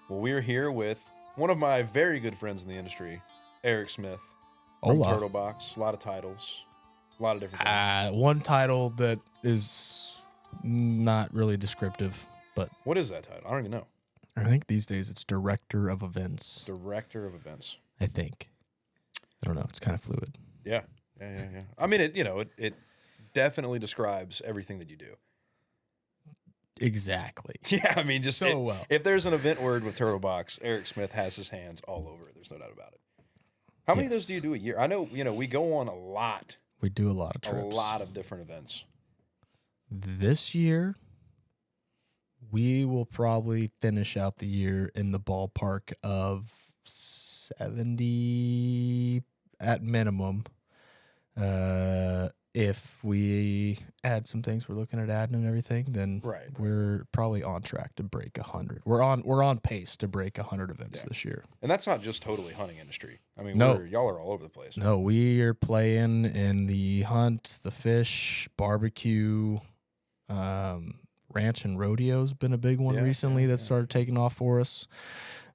Well, we're here with one of my very good friends in the industry, Eric Smith from Hola. Turtlebox. A lot of titles, a lot of different things. One title that is not really descriptive, but What is that title? I don't even know. I think these days it's Director of Events. Director of Events. I think. I don't know. It's kind of fluid. Yeah. I mean, it definitely describes everything that you do. Exactly. Yeah, I mean, just so well. If there's an event word with Turtlebox, Eric Smith has his hands all over it. There's no doubt about it. How many of those do you do a year? I know, we go on a lot. We do a lot of trips. A lot of different events. This year, we will probably finish out the year in the ballpark of 70 at minimum. If we add some things we're looking at adding and everything, then we're probably on track to break 100. We're on pace to break 100 events this year. And that's not just totally hunting industry. I mean, y'all are all over the place. No, we are playing in the hunt, the fish, barbecue, ranch and rodeo's been a big one recently that started taking off for us.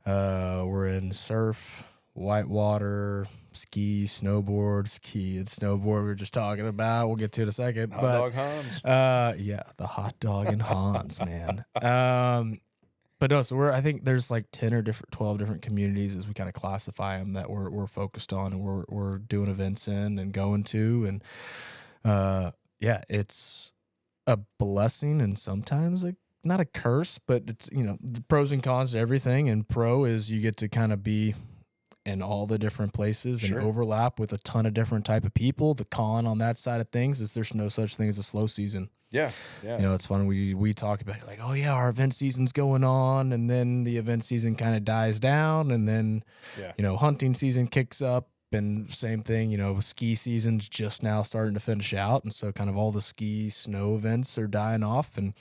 We're in surf, whitewater, ski, snowboard. We were just talking about. We'll get to it in a second. Hot dog Hans. The hot dog and Hans, man. But no, so I think there's like 10 or 12 different communities as we kind of classify them that we're focused on and we're doing events in and going to, and it's a blessing and sometimes not a curse, but it's the pros and cons to everything. And pro is you get to kind of be in all the different places and overlap with a ton of different type of people. The con on that side of things is there's no such thing as a slow season. Yeah. It's fun. We talk about it like, oh yeah, our event season's going on, and then the event season kind of dies down, and then hunting season kicks up, and same thing. Ski season's just now starting to finish out, and so kind of all the ski snow events are dying off. And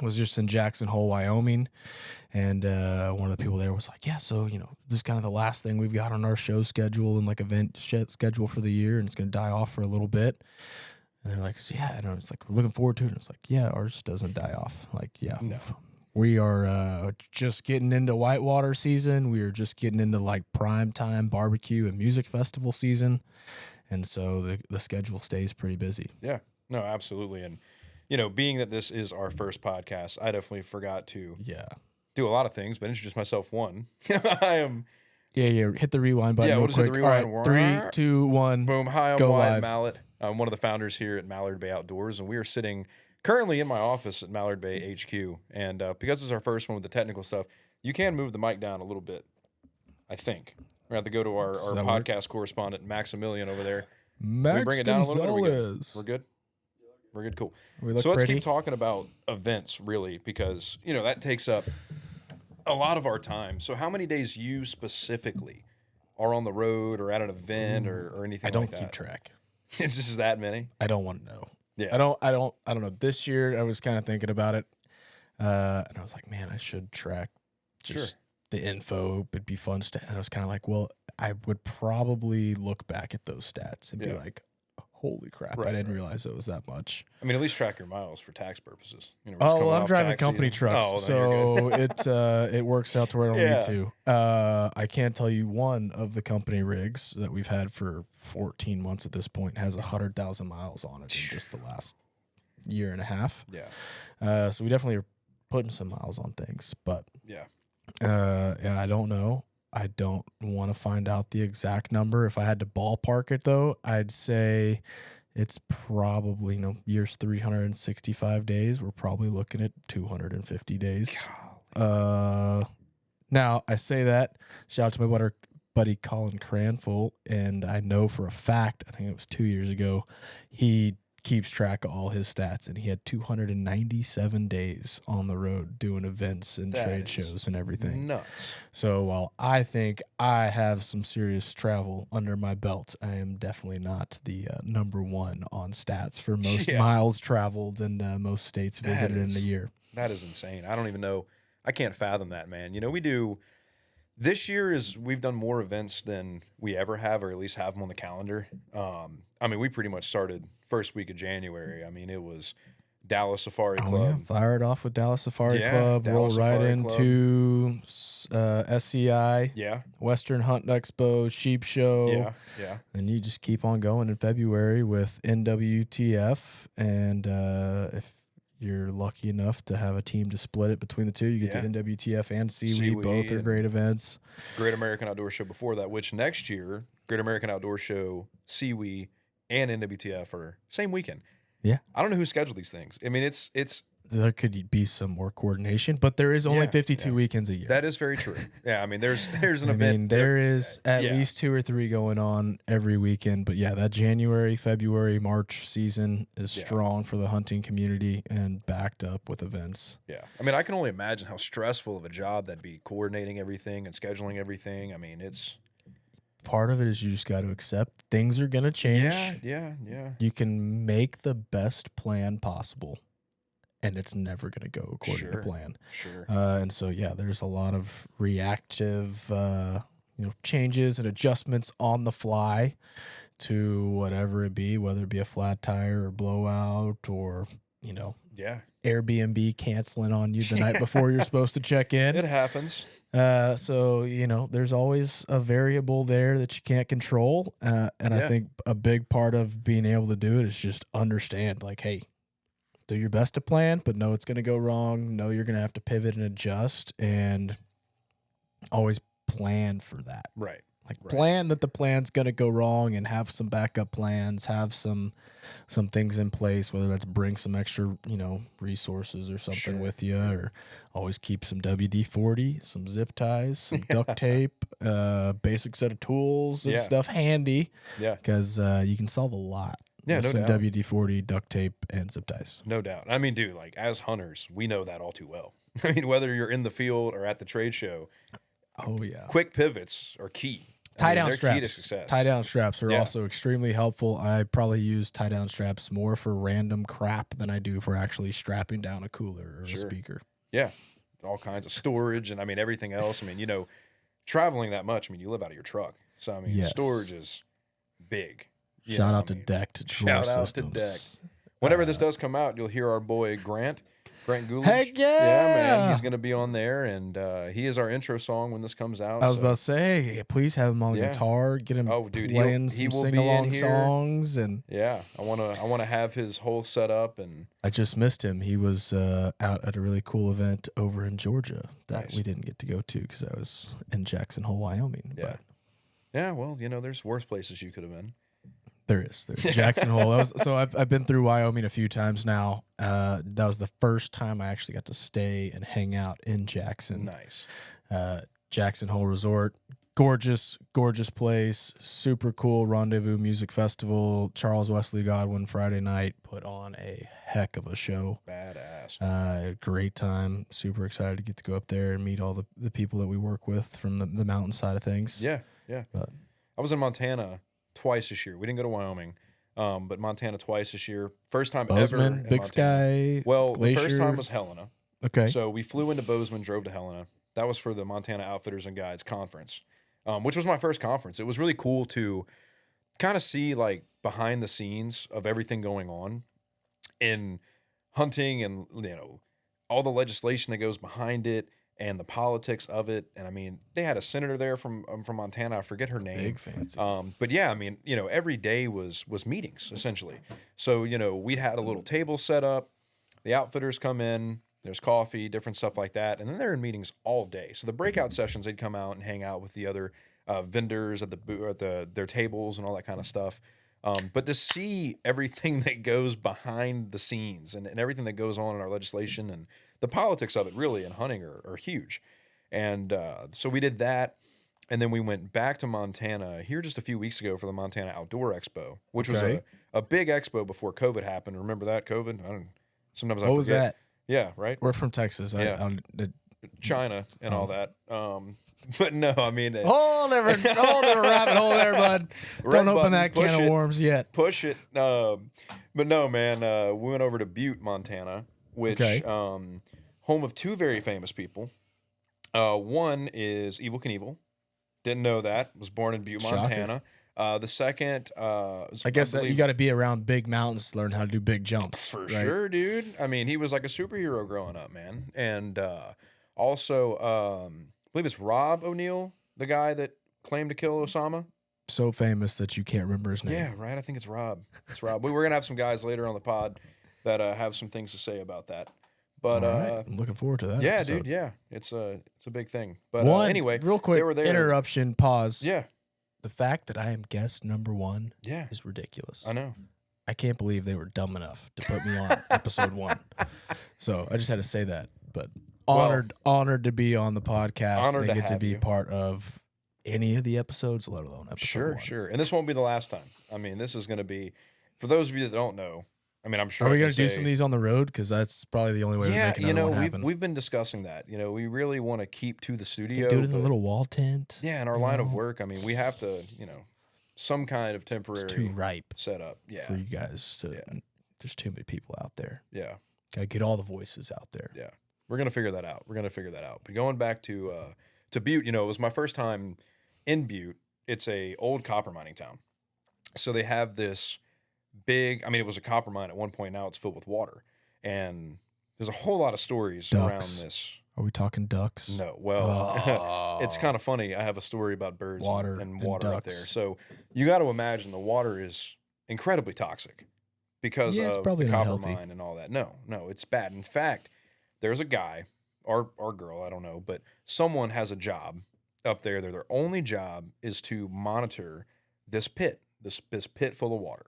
was just in Jackson Hole, Wyoming, and one of the people there was like, yeah, so, this is kind of the last thing we've got on our show schedule and like event schedule for the year, and it's going to die off for a little bit. And they're like, yeah, and it's like, we're looking forward to it. And it's like, yeah, ours doesn't die off. Like, yeah, no. We are just getting into whitewater season. We are just getting into like prime time barbecue and music festival season. And so the schedule stays pretty busy. Yeah, no, absolutely. And being that this is our first podcast, I definitely forgot to do a lot of things, but introduce myself. One, I am. Yeah. Hit the rewind button. Yeah, real we'll just hit the quick. rewind. All right, 3, 2, 1. Boom. Hi, I'm Go Wyatt live. Mallett. I'm one of the founders here at Mallard Bay Outdoors, and we are sitting currently in my office at Mallard Bay HQ. And because it's our first one with the technical stuff, you can move the mic down a little bit, I think. We're going to have to go to our podcast correspondent, Maximilian, over there. Max Can we bring it down a little bit? We're good? We're good? Cool. So let's keep talking about events, really, because, that takes up a lot of our time. So how many days you specifically are on the road or at an event or anything like that? I don't keep track. It's just that many? I don't want to know. Yeah. I don't know. This year I was kind of thinking about it. And I was like, man, I should track just the info. It'd be fun stuff. And I was kind of like, well, I would probably look back at those stats and be like, holy crap, I didn't realize it was that much. I mean, at least track your miles for tax purposes. I'm driving company trucks, so it works out to where I don't need to. I can't tell you one of the company rigs that we've had for 14 months at this point has 100,000 miles on it in just the last year and a half. Yeah. So we definitely are putting some miles on things, but and I don't know. I don't want to find out the exact number. If I had to ballpark it, though, I'd say it's probably, years 365 days. We're probably looking at 250 days. Now, I say that. Shout out to my buddy Colin Cranful, and I know for a fact, I think it was 2 years ago, he keeps track of all his stats, and he had 297 days on the road doing events and trade shows and everything. Nuts. So while I think I have some serious travel under my belt, I am definitely not the number one on stats for most miles traveled and most states visited in a year. That is insane. I don't even know. I can't fathom that, man. We do. This year we've done more events than we ever have, or at least have them on the calendar. We pretty much started first week of January. I mean, it was Dallas Safari Oh, Club. yeah. Fire it off with Dallas Safari Yeah, Club. Dallas roll right Safari into SCI. Yeah, Western Hunt Expo, Sheep Show. yeah. And you just keep on going in February with NWTF. And if you're lucky enough to have a team to split it between the two, you get Yeah. the NWTF and Seaweed. Seaweed Both are and great events. Great American Outdoor Show before that, which next year, Great American Outdoor Show, Seaweed, and NWTF are same weekend. Yeah. I don't know who scheduled these things. I mean, it's There could be some more coordination, but there is only 52 weekends a year. that is very true. Yeah, I mean, there's an I event. mean, there is at least 2 or 3 going on every weekend. But yeah, that January, February, March season is strong for the hunting community and backed up with events. Yeah. I mean, I can only imagine how stressful of a job that'd be, coordinating everything and scheduling everything. I mean, it's Part of it is you just got to accept things are going to change. yeah. You can make the best plan possible, and it's never going to go according to plan. Sure. And so, yeah, there's a lot of reactive, changes and adjustments on the fly to whatever it be, whether it be a flat tire or blowout or, Airbnb canceling on you the night before you're supposed to check in. It happens. So, there's always a variable there that you can't control. I think a big part of being able to do it is just understand, like, hey, do your best to plan, but know it's going to go wrong. Know you're going to have to pivot and adjust, and always plan for that. Right. Plan that the plan's going to go wrong and have some backup plans, have some things in place, whether that's bring some extra, resources or something with you, or always keep some WD-40, some zip ties, some duct tape, basic set of tools and stuff handy. Yeah. Because you can solve a lot. Yeah, with no some doubt. WD-40, duct tape, and zip ties. No doubt. I mean, dude, like as hunters, we know that all too well. I mean, whether you're in the field or at the trade show, Oh, yeah. quick pivots are key. Tie-down they're key to straps. success. Tie-down straps are Yeah. also extremely helpful. I probably use tie-down straps more for random crap than I do for actually strapping down a cooler or a speaker. Yeah. All kinds of storage and, I mean, everything else. I mean, traveling that much, I mean, you live out of your truck. So, I mean, storage is big. Shout out to Decked Drawer Shout out to Systems. Decked. Whenever this does come out, you'll hear our boy Grant Goolage. Heck yeah! Yeah, man. He's going to be on there, and he is our intro song when this comes out. I was about to say, please have him on guitar, get him playing some sing-along songs. And yeah, I want to have his whole setup. And I just missed him. He was out at a really cool event over in Georgia that we didn't get to go to because I was in Jackson Hole, Wyoming. Yeah. But yeah, well, there's worse places you could have been. There's Jackson Hole. I've been through Wyoming a few times now. That was the first time I actually got to stay and hang out in Jackson. Nice. Jackson Hole Resort, gorgeous place, super cool rendezvous music festival. Charles Wesley Godwin Friday night put on a heck of a show. Badass. Great time. Super excited to get to go up there and meet all the people that we work with from the mountain side of things. Yeah. But I was in Montana twice this year. We didn't go to Wyoming, but Montana twice this year. First time Bozeman, ever in Big Montana. Sky, Well, Glacier. the first time was Helena. Okay. So we flew into Bozeman, drove to Helena. That was for the Montana Outfitters and Guides conference, which was my first conference. It was really cool to kind of see like behind the scenes of everything going on in hunting and, all the legislation that goes behind it and the politics of it. And I mean, they had a senator there from Montana. I forget her name. Big fancy. But yeah, I mean, every day was meetings essentially. So, we'd had a little table set up. The outfitters come in, there's coffee, different stuff like that. And then they're in meetings all day. So the breakout sessions, they'd come out and hang out with the other vendors at their tables and all that kind of stuff. But to see everything that goes behind the scenes and everything that goes on in our legislation and the politics of it really in hunting are huge. And so we did that. And then we went back to Montana here just a few weeks ago for the Montana Outdoor Expo, which was a big expo before COVID happened. Remember that, COVID? Sometimes I forget. What was that? Yeah, right? We're from Texas. Yeah. China and all that. But no, I mean... whole different rabbit hole there, bud. Don't open that can of worms yet. Push it. But no, man, we went over to Butte, Montana, which home of two very famous people. One is Evel Knievel. Didn't know that. Was born in Butte, Montana. The second, I guess that you got to be around big mountains to learn how to do big jumps. for right? sure, dude. I mean, he was like a superhero growing up, man. And also, I believe it's Rob O'Neill, the guy that claimed to kill Osama. So famous that you can't remember his name. Yeah, right. I think it's Rob. It's Rob. We're gonna have some guys later on the pod that have some things to say about that. But All right. I'm looking forward to that. yeah, episode. dude. Yeah, it's a big thing. But anyway, real quick they were there. interruption. Pause. Yeah, The fact that I am guest number 1 yeah. is ridiculous. I know. I can't believe they were dumb enough to put me on episode 1. So I just had to say that. But honored to be on the podcast. Honored and to get to have be you. part of any of the episodes, let alone episode 1. Sure. And this won't be the last time. I mean, this is going to be, for those of you that don't know, I mean, I'm sure. Are we going going to do some of these on the road? Because that's probably the only way Yeah, to make another one happen. we've been discussing that. We really want to keep to the studio. Do it in the but- little wall tent. Yeah, in our line of work, I mean, we have to, some kind of temporary It's too ripe setup. Yeah. for you guys. Yeah. There's too many people out there. Yeah. Got to get all the voices out there. Yeah. We're going to figure that out. But going back to Butte, it was my first time in Butte. It's a old copper mining town. So they have this big, I mean, it was a copper mine at one point. Now it's filled with water. And there's a whole lot of stories around Ducks. this. Are we talking ducks? No, well, it's Oh. kind of funny. I have a story about birds Water and and water up ducks. there. So you got to imagine the water is incredibly toxic because Yeah, it's of probably the not copper healthy. mine and all that. No, it's bad. In fact, there's a guy or girl, I don't know, but someone has a job up there. Their only job is to monitor this pit full of water.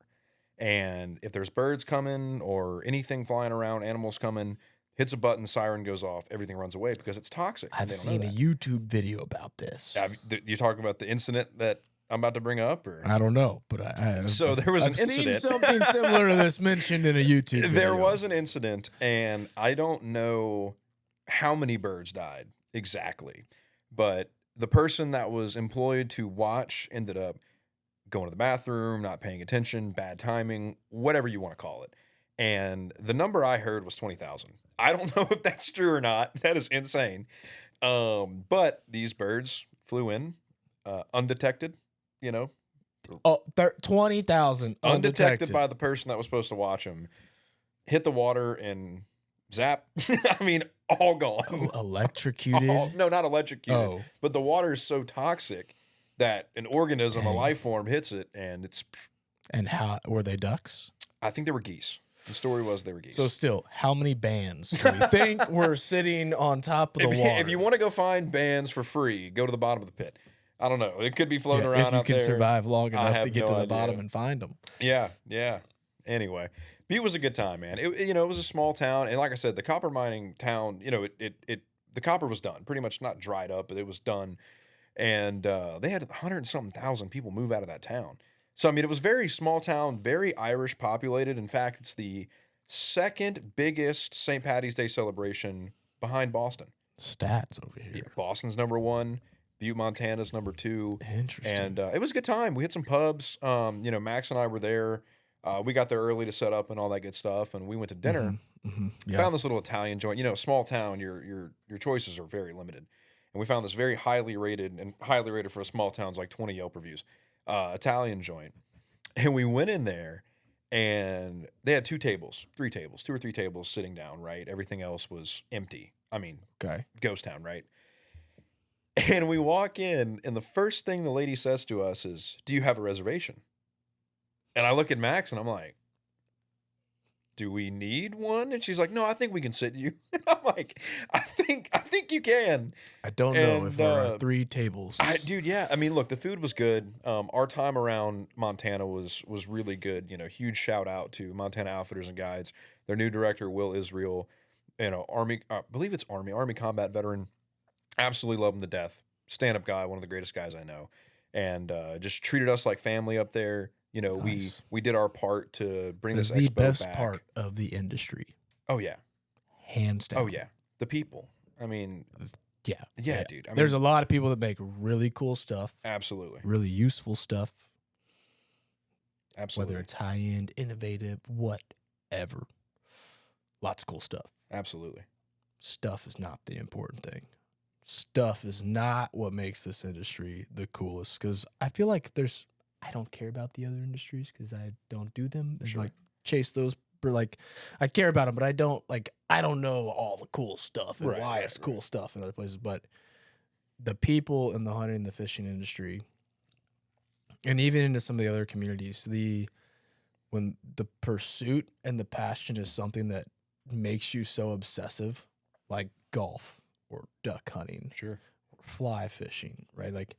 And if there's birds coming or anything flying around, animals coming, hits a button, siren goes off, everything runs away because it's toxic. I've They don't know seen a that. YouTube video about this. You talking about the incident that I'm about to bring up, or I don't know, but So there was an I've seen incident. something similar to this mentioned in a YouTube video. there was an incident, and I don't know how many birds died exactly, but the person that was employed to watch ended up going to the bathroom, not paying attention, bad timing, whatever you want to call it. And the number I heard was 20,000. I don't know if that's true or not. That is insane. But these birds flew in undetected, Oh, 20,000 undetected by the person that was supposed to watch them, hit the water and zap. I mean, all gone. Electrocuted. No, not electrocuted, Oh. but the water is so toxic that an organism, a life form, hits it, and it's. And how were they ducks? I think they were geese. The story was they were geese. So still, how many bands do we think were sitting on top of the water? If you want to go find bands for free, go to the bottom of the pit. I don't know. It could be floating around if you out can there. survive long I enough have to get no to the idea. bottom and find them. Yeah. Anyway, Butte was a good time, man. It was a small town, and like I said, the copper mining town. The copper was done, pretty much not dried up, but it was done, and they had 100 and something thousand people move out of that town. So I mean, it was very small town, very Irish populated. In fact, it's the second biggest St. Patty's Day celebration behind Boston. Stats over here. Yeah, Boston's number 1. Butte, Montana's number 2. Interesting. And it was a good time. We hit some pubs. Max and I were there. We got there early to set up and all that good stuff. And we went to dinner. Yeah. Found this little Italian joint. Small town. Your choices are very limited. And we found this very highly rated for a small town, like 20 Yelp reviews. Italian joint. And we went in there, and they had 2 or 3 tables sitting down. Right, everything else was empty. I mean, Okay. ghost town, right? And we walk in, and the first thing the lady says to us is, "Do you have a reservation?" And I look at Max, and I'm like, "Do we need one?" And she's like, "No, I think we can sit you." And I'm like, I think you can." I don't know if And, there are 3 tables. Dude, yeah. I mean, look, the food was good. Our time around Montana was really good. Huge shout out to Montana Outfitters and Guides. Their new director, Will Israel, Army, I believe it's Army combat veteran. Absolutely love him to death. Stand-up guy, one of the greatest guys I know. And just treated us like family up there. Nice. We did our part to bring It's this the expo best back. part of the industry. Oh, yeah. Hands down. Oh, yeah. The people. I mean, Yeah. yeah, dude. I mean, There's a lot of people that make really cool stuff, absolutely. really useful stuff, Absolutely. whether it's high-end, innovative, whatever. Lots of cool stuff. Absolutely. Stuff is not the important thing. Stuff is not what makes this industry the coolest, because I feel like there's I don't care about the other industries because I don't do them. And Sure. like chase those, but like I care about them, but I don't know all the cool stuff and why it's cool stuff in other places. But the people in the hunting and the fishing industry, and even into some of the other communities, when the pursuit and the passion is something that makes you so obsessive, like golf or duck hunting, Sure. or fly fishing, right? Like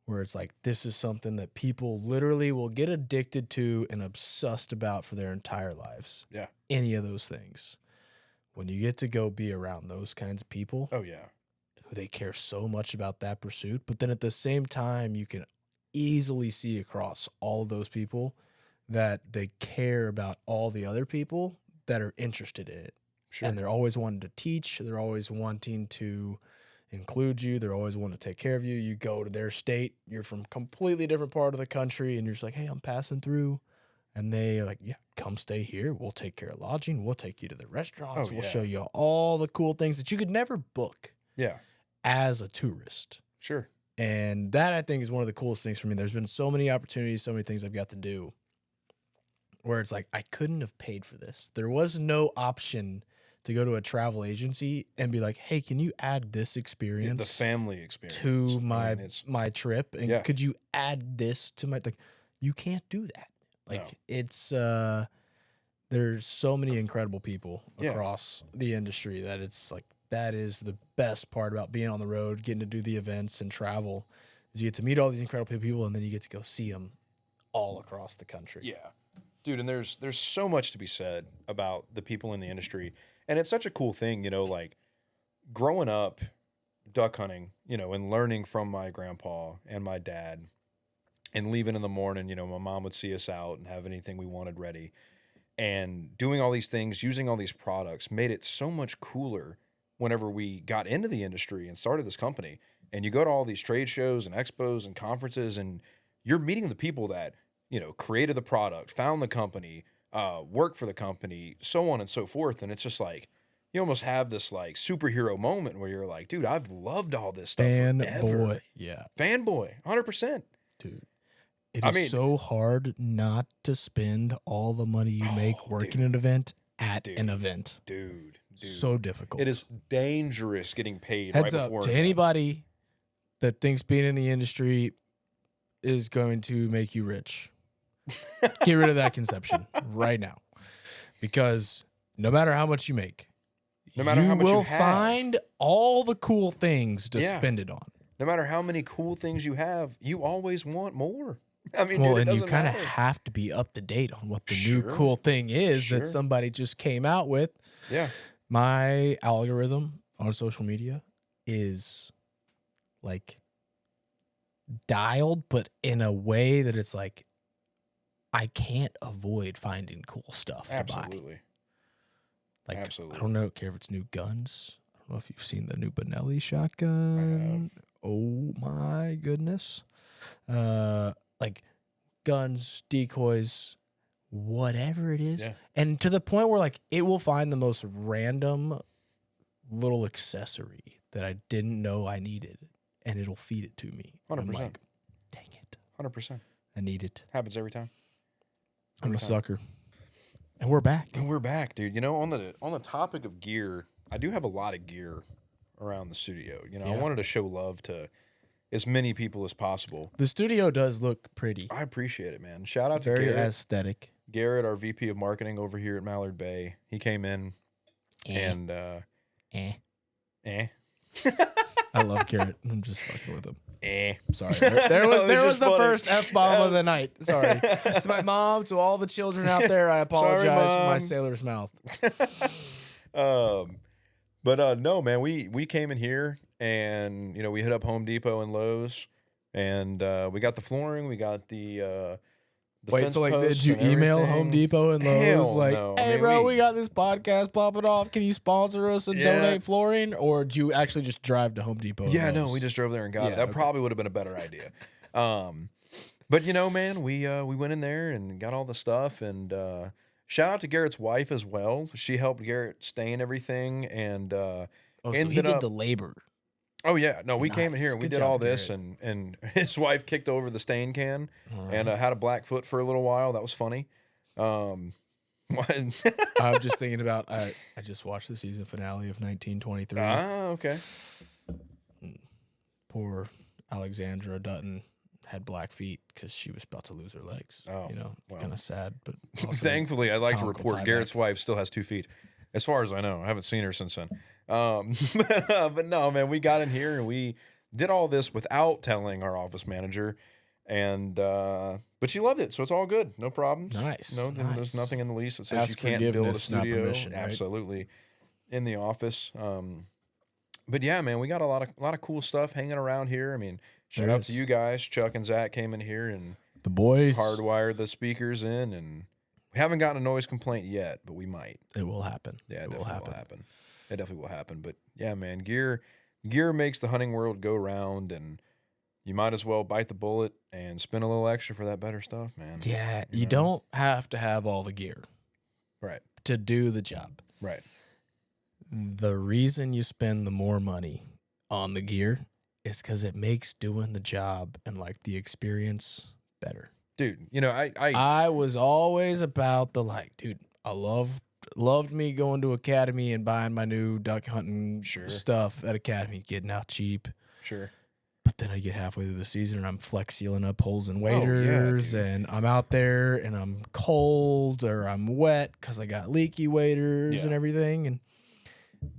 where it's like this is something that people literally will get addicted to and obsessed about for their entire lives. Yeah. Any of those things. When you get to go be around those kinds of people, Oh yeah. who they care so much about that pursuit, but then at the same time you can easily see across all of those people that they care about all the other people that are interested in it. Sure. And they're always wanting to teach, they're always wanting to include you, they're always wanting to take care of you. You go to their state, you're from a completely different part of the country, and you're just like, hey, I'm passing through. And they are like, yeah, come stay here. We'll take care of lodging. We'll take you to the restaurants. We'll show you all the cool things that you could never book as a tourist. Sure. And that, I think, is one of the coolest things for me. There's been so many opportunities, so many things I've got to do where it's like, I couldn't have paid for this. There was no option to go to a travel agency and be like, hey, can you add this experience? The family experience. To my trip? And could you add this to my, like, you can't do that. Like, it's, there's so many incredible people across the industry that it's like, that is the best part about being on the road, getting to do the events and travel, is you get to meet all these incredible people, and then you get to go see them all across the country. Yeah. Dude, and there's so much to be said about the people in the industry. And it's such a cool thing, you know, like growing up duck hunting, you know, and learning from my grandpa and my dad and leaving in the morning, you know, my mom would see us out and have anything we wanted ready. And doing all these things, using all these products made it so much cooler whenever we got into the industry and started this company. And you go to all these trade shows and expos and conferences, and you're meeting the people that, you know, created the product, found the company, worked for the company, so on and so forth. And it's just like, you almost have this like superhero moment where you're like, dude, I've loved all this stuff forever. Fanboy. Yeah. Fanboy. 100%. Dude. It is so hard not to spend all the money you make working an event at an event. Dude. So difficult. It is dangerous getting paid Heads right up before to anybody that thinks being in the industry is going to make you rich. Get rid of that conception right now. Because no matter how much you make, no matter how much you have, find all the cool things to spend it on. No matter how many cool things you have, you always want more. I mean, well, dude, and you kind of have to be up to date on what the new cool thing is that somebody just came out with. Yeah. My algorithm on social media is like dialed, but in a way that it's like I can't avoid finding cool stuff to buy. Like, absolutely. I don't care if it's new guns. I don't know if you've seen the new Benelli shotgun. Oh my goodness. Like guns, decoys, whatever it is. Yeah. And to the point where like it will find the most random little accessory that I didn't know I needed, and it'll feed it to me. 100%. I'm like, dang it. 100%. I need it. Happens every time. I'm a sucker. And we're back. And we're back, dude. You know, on the topic of gear, I do have a lot of gear around the studio. You know, I wanted to show love to as many people as possible. The studio does look pretty. I appreciate it, man. Shout out to Garrett. Very aesthetic. Garrett, our VP of marketing over here at Mallard Bay. He came in and I love Garrett. I'm just fucking with him. Sorry. There there was the first F-bomb of the night. Sorry. To my mom, to all the children out there, I apologize for my sailor's mouth. But no, man, we came in here and, you know, we hit up Home Depot and Lowe's, and we got the flooring, we got the wait, so like, did you email Home Depot and Lowe's? Hell like, no. hey, bro, we got this podcast popping off. Can you sponsor us and donate flooring? Or do you actually just drive to Home Depot? Yeah, no, we just drove there and got it. That probably would have been a better idea. But you know, man, we went in there and got all the stuff, and shout out to Garrett's wife as well. She helped Garrett stain everything, and so he did the labor. Oh yeah, no, we came in here Nice. and we Good did job, all this, Garrett. and his wife kicked over the stain can and had a black foot for a little while. That was funny. When- I'm just thinking about I just watched the season finale of 1923. okay. Poor Alexandra Dutton had black feet because she was about to lose her legs. Oh, well. Kind of sad, but also Thankfully, I'd like to comical report tieback. Garrett's wife still has 2 feet, as far as I know. I haven't seen her since then. But no, man, we got in here and we did all this without telling our office manager, and but she loved it, so it's all good, no problems. Nice, No, nice. There's nothing in the lease that says Ask you can't build a forgiveness, not studio. permission, right? Absolutely, in the office. But yeah, man, we got a lot of cool stuff hanging around here. I mean, shout There out is. to you guys. Chuck and Zach came in here and The boys. hardwired the speakers in, and we haven't gotten a noise complaint yet, but we might. It will happen. Yeah, it will happen. It definitely will happen. But yeah, man, gear makes the hunting world go round, and you might as well bite the bullet and spend a little extra for that better stuff, man. Yeah, you know? don't have to have all the gear Right. to do the job. Right. The reason you spend the more money on the gear is because it makes doing the job and like the experience better. Dude, you know, I I was always about the dude, I loved me going to Academy and buying my new duck hunting Sure. stuff at Academy, getting out cheap. sure. But then I get halfway through the season and I'm flex sealing up holes and yeah, waders, dude. and I'm out there and I'm cold or I'm wet because I got leaky waders and Yeah. everything. And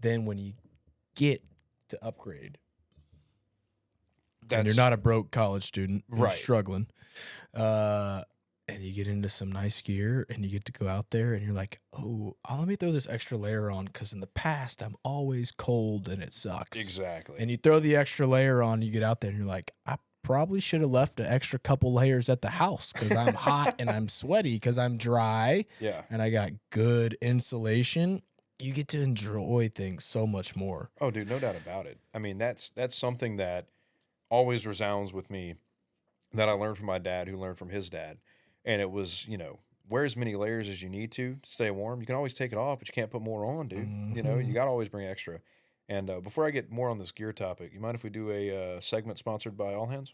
then when you get to upgrade, and you're not a broke college student, you're Right. struggling, and you get into some nice gear and you get to go out there and you're like, oh, let me throw this extra layer on because in the past I'm always cold and it sucks. Exactly. And you throw the extra layer on, you get out there and you're like, I probably should have left an extra couple layers at the house because I'm hot and I'm sweaty because I'm dry Yeah. and I got good insulation. You get to enjoy things so much more. Oh, dude, no doubt about it. I mean, that's something that always resounds with me that I learned from my dad, who learned from his dad. And it was, wear as many layers as you need to stay warm. You can always take it off, but you can't put more on, dude. You got to always bring extra. And before I get more on this gear topic, you mind if we do a segment sponsored by All Hands?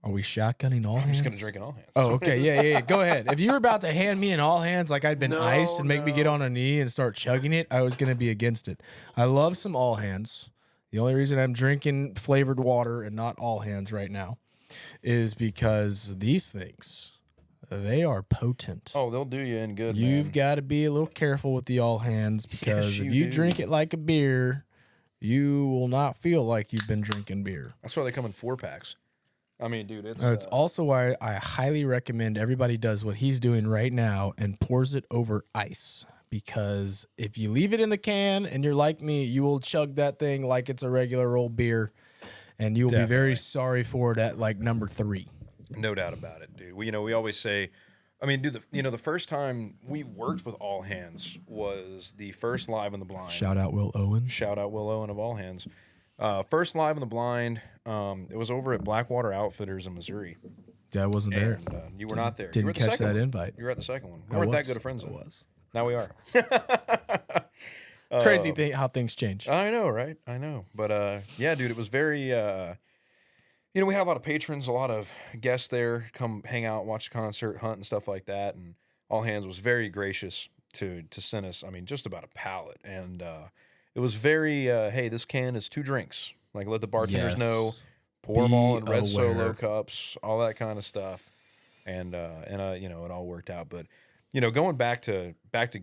Are we shotgunning all I'm hands? just going to drink an All Hands. Oh, okay. Yeah. Go ahead. If you were about to hand me an all hands like I'd been No, iced and make me get no. on a knee and start chugging it, I was going to be against it. I love some all hands. The only reason I'm drinking flavored water and not all hands right now is because these things, they are potent. Oh, they'll do you in good, You've man. got to be a little careful with the all hands because Yes, if you you do. drink it like a beer, you will not feel like you've been drinking beer. That's why they come in 4-packs. I mean, dude, it's... It's also why I highly recommend everybody does what he's doing right now and pours it over ice. Because if you leave it in the can and you're like me, you will chug that thing like it's a regular old beer, and you'll be very Definitely. sorry for it at like number 3. No doubt about it, dude. We always say, I mean, dude, the first time we worked with All Hands was the first Live in the Blind. Shout out Will Owen. Shout out Will Owen of All Hands. First Live in the Blind, it was over at Blackwater Outfitters in Missouri. Yeah, I wasn't there. And you were not there. You Didn't were at the catch second that one. invite. You were at the second one. We I weren't that was. good of friends I then. was. Now we are. Crazy thing how things change. I know, right? I know. But yeah, dude, it was very we had a lot of patrons, a lot of guests there come hang out, watch the concert, hunt and stuff like that. And All Hands was very gracious to send us, I mean, just about a pallet. And it was very hey, this can is 2 drinks. Like let the bartenders Yes. know, pour them all in Be red aware. Solo cups, all that kind of stuff. And it all worked out. But going back to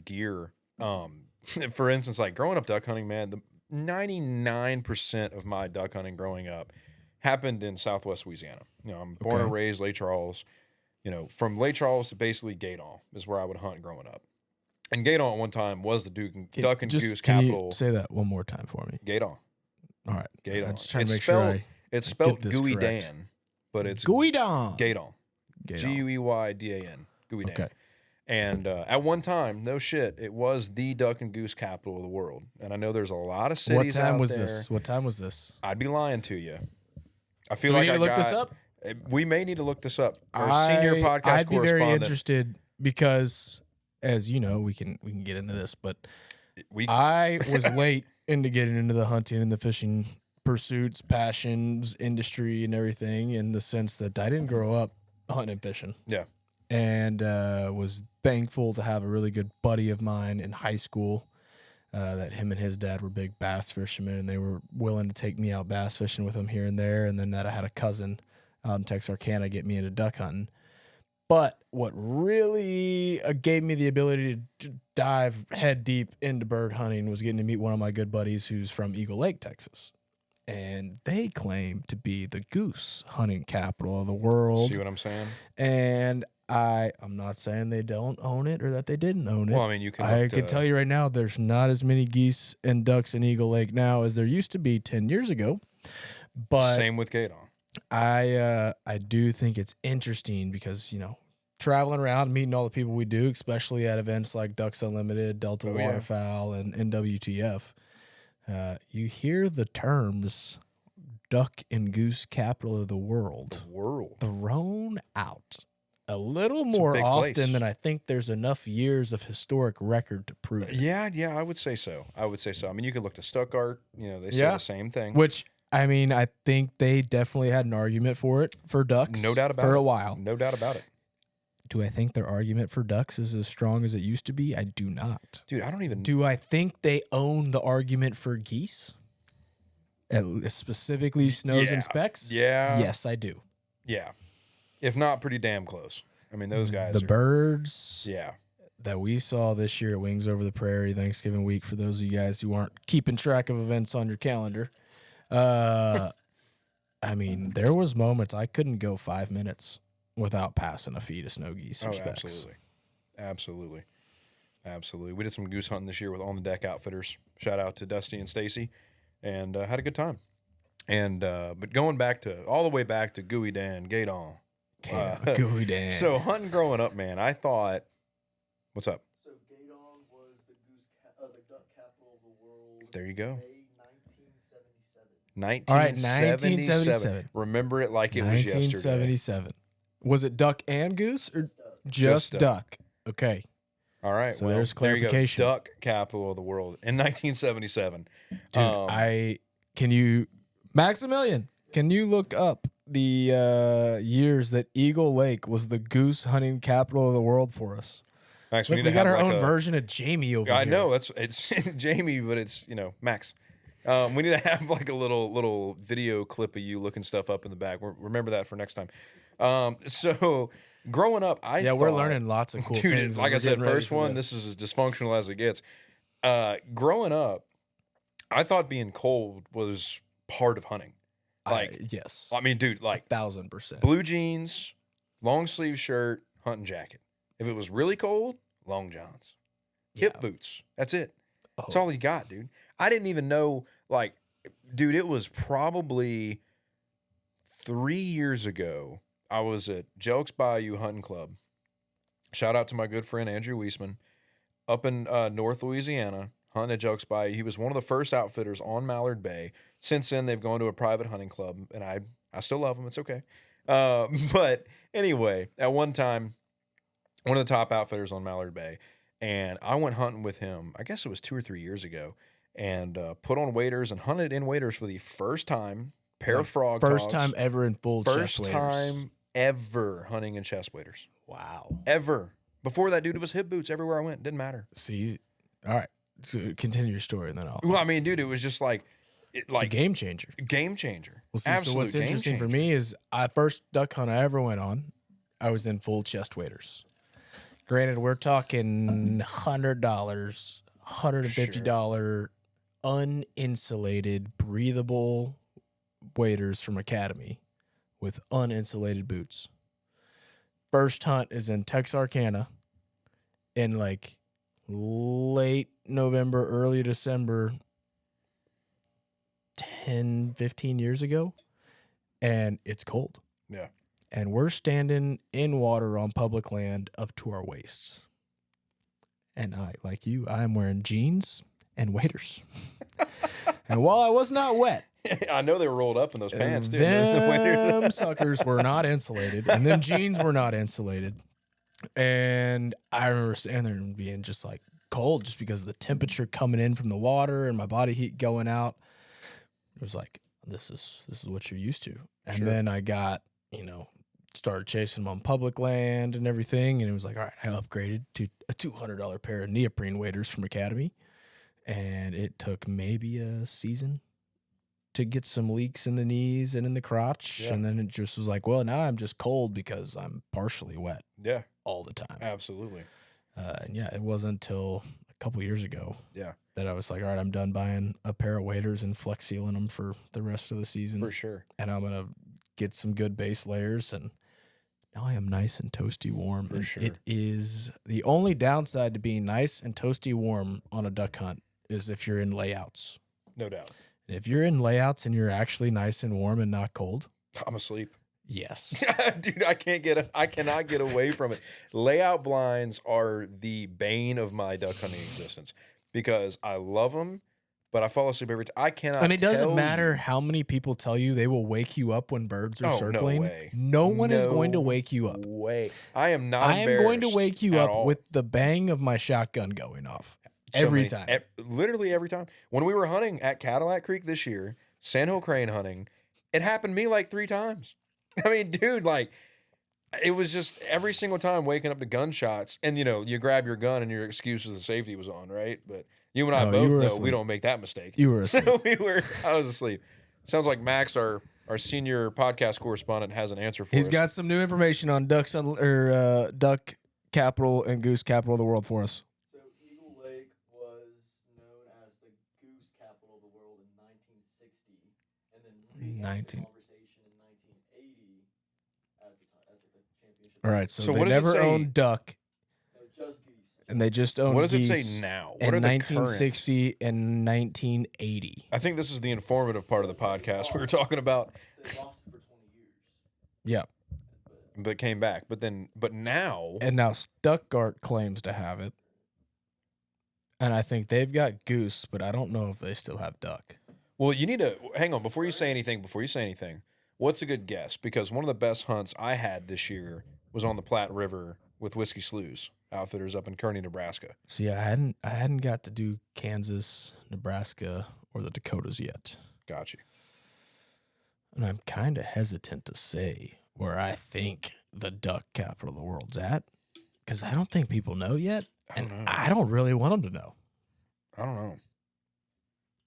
gear, for instance, like growing up duck hunting, man, the 99% of my duck hunting growing up happened in Southwest Louisiana. I'm born Okay. and raised Lake Charles. From Lake Charles to basically Gaydon is where I would hunt growing up. And Gaydon at one time was the duck and Just- goose can capital. you say that one more time for me? Gaydon. All right. Gaydon. I'm just trying to It's make sure spelled- It's spelled this Gooey correct. Dan, but it's Guidon. Gaydon. Gaydon. Gueydan. Gooey Dan. Okay. And at one time, no shit, it was the duck and goose capital of the world. And I know there's a lot of What cities time out was there. this? What time was this? I'd be lying to you. I feel Do we like need I to look got, this up? We may need to look this up. Our senior podcast I'd be very correspondent. interested because, as you know, we can get into this, but We I was late into getting into the hunting and the fishing pursuits, passions, industry, and everything, in the sense that I didn't grow up hunting and fishing. Yeah. And was thankful to have a really good buddy of mine in high school that him and his dad were big bass fishermen, and they were willing to take me out bass fishing with them here and there. And then that I had a cousin out in Texarkana get me into duck hunting. But what really gave me the ability to dive head deep into bird hunting was getting to meet one of my good buddies who's from Eagle Lake, Texas. And they claim to be the goose hunting capital of the world. See what I'm saying? And I'm not saying they don't own it or that they didn't own it. Well, I mean, you can. I can tell you right now, there's not as many geese and ducks in Eagle Lake now as there used to be 10 years ago. But same with Gaydon. I do think it's interesting because, you know, traveling around, meeting all the people we do, especially at events like Ducks Unlimited, Delta Waterfowl, and NWTF, you hear the terms duck and goose capital of the world thrown out a little more often than I think there's enough years of historic record to prove it. Yeah, I would say so. I mean, you could look to Stuttgart. You know, they say the same thing. Which, I mean, I think they definitely had an argument for it for ducks. No doubt about it. For a while. No doubt about it. Do I think their argument for ducks is as strong as it used to be? I do not. Dude, I don't even... Do I think they own the argument for geese? Specifically snows and specks? Yeah. Yes, I do. Yeah. If not, pretty damn close. I mean, those guys The birds Yeah. that we saw this year at Wings Over the Prairie, Thanksgiving week, for those of you guys who aren't keeping track of events on your calendar, I mean, there was moments I couldn't go 5 minutes without passing a feed of snow geese or specks. Absolutely. We did some goose hunting this year with On the Deck Outfitters. Shout out to Dusty and Stacy, and had a good time. And but going all the way back to Gooey Dan, Gaydon. Gooey Dan. So hunting growing up, man, I thought, what's up? So Gaydon was the duck capital of the world. There you go. 1977. All right, 1977. Remember it like it was yesterday. 1977. Was it duck and goose or just duck? Okay. All right. So there's clarification. There you go. Duck capital of the world in 1977. Dude, Maximilian, can you look up the years that Eagle Lake was the goose hunting capital of the world for us? Max, we got our own version of Jamie over here. I know it's Jamie, but it's Max. We need to have like a little video clip of you looking stuff up in the back. Remember that for next time. So growing up, we're learning lots of cool things. Like I said, first one, this is as dysfunctional as it gets. Growing up, I thought being cold was part of hunting. Yes. I mean, dude, like 1000%. Blue jeans, long sleeve shirt, hunting jacket. If it was really cold, long johns, hip boots. That's it. That's all you got, dude. I didn't even know, dude, it was probably 3 years ago. I was at Jelks Bayou Hunting Club. Shout out to my good friend Andrew Weisman up in North Louisiana, hunting at Jelks Bayou. He was one of the first outfitters on Mallard Bay. Since then, they've gone to a private hunting club, and I still love them. It's okay. But anyway, at one time, one of the top outfitters on Mallard Bay, and I went hunting with him, I guess it was 2 or 3 years ago, and put on waders and hunted in waders for the first time, pair of frog First dogs. time ever in full chest waders. First time ever hunting in chest waders. Wow. Ever. Before that, dude, it was hip boots everywhere I went. Didn't matter. See, all right. So continue your story, and then I'll. Well, I mean, dude, it was just like it's a game changer. Game changer. Well, see, Absolute so what's game interesting changer. for me is first duck hunt I ever went on, I was in full chest waders. Granted, we're talking $100, $150 uninsulated, breathable waders from Academy with uninsulated boots. First hunt is in Texarkana in like late November, early December, 10, 15 years ago, and it's cold. Yeah. And we're standing in water on public land up to our waists. And I, like you, I'm wearing jeans and waders. And while I was not wet, I know they were rolled up in those pants, too. them suckers were not insulated, and them jeans were not insulated. And I remember standing there and being just like cold just because of the temperature coming in from the water and my body heat going out. It was like, this is what you're used to. And Sure. then I got, started chasing them on public land and everything. And it was like, all right, I upgraded to a $200 pair of neoprene waders from Academy. And it took maybe a season to get some leaks in the knees and in the crotch. Yeah. And then it just was like, well, now I'm just cold because I'm partially wet Yeah, all the time. absolutely. And yeah, it wasn't until a couple years ago Yeah, that I was like, all right, I'm done buying a pair of waders and flex sealing them for the rest of the season. for sure. And I'm going to get some good base layers. And now I am nice and toasty warm. For And sure. it is the only downside to being nice and toasty warm on a duck hunt is if you're in layouts. No doubt. If you're in layouts and you're actually nice and warm and not cold, I'm asleep. yes. Dude, I cannot get away from it. Layout blinds are the bane of my duck hunting existence because I love them, but I fall asleep every time. I cannot. And it doesn't tell matter you- how many people tell you they will wake you up when birds are Oh, no circling. way. No one is No going to wake you up. Way. I am not. I am going to embarrassed wake you at up all. with the bang of my shotgun going off. So Every many- time. Literally every time. When we were hunting at Cadillac Creek this year, sandhill crane hunting, it happened to me like 3 times. I mean, dude, like, it was just every single time waking up to gunshots. And, you grab your gun and your excuse is the safety was on, right? But you and I Oh, you both were know we asleep. don't make that mistake. You were asleep. So I was asleep. Sounds like Max, our senior podcast correspondent, has an answer for He's us. got some new information on duck capital and goose capital of the world for us. So Eagle Lake was known as the goose capital of the world in 1960, and then re-entered the conversation in 1980 as the championship. All right, so So they what does it never say? owned duck, No, just geese. and they just owned What does it geese say now? in What are the 1960 and 1980. I think this is the informative part of the podcast we were talking about, So they lost it for 20 years. Yeah, but came back. But now, and now Stuttgart claims to have it, and I think they've got goose, but I don't know if they still have duck. well, you need to hang on before you say anything. What's a good guess? Because one of the best hunts I had this year was on the Platte River with Whiskey Sloughs Outfitters up in Kearney, Nebraska. See, I hadn't got to do Kansas, Nebraska, or the Dakotas yet. Got you. And I'm kind of hesitant to say where I think the duck capital of the world's at, because I don't think people know yet, and I don't really want them to know. I don't know.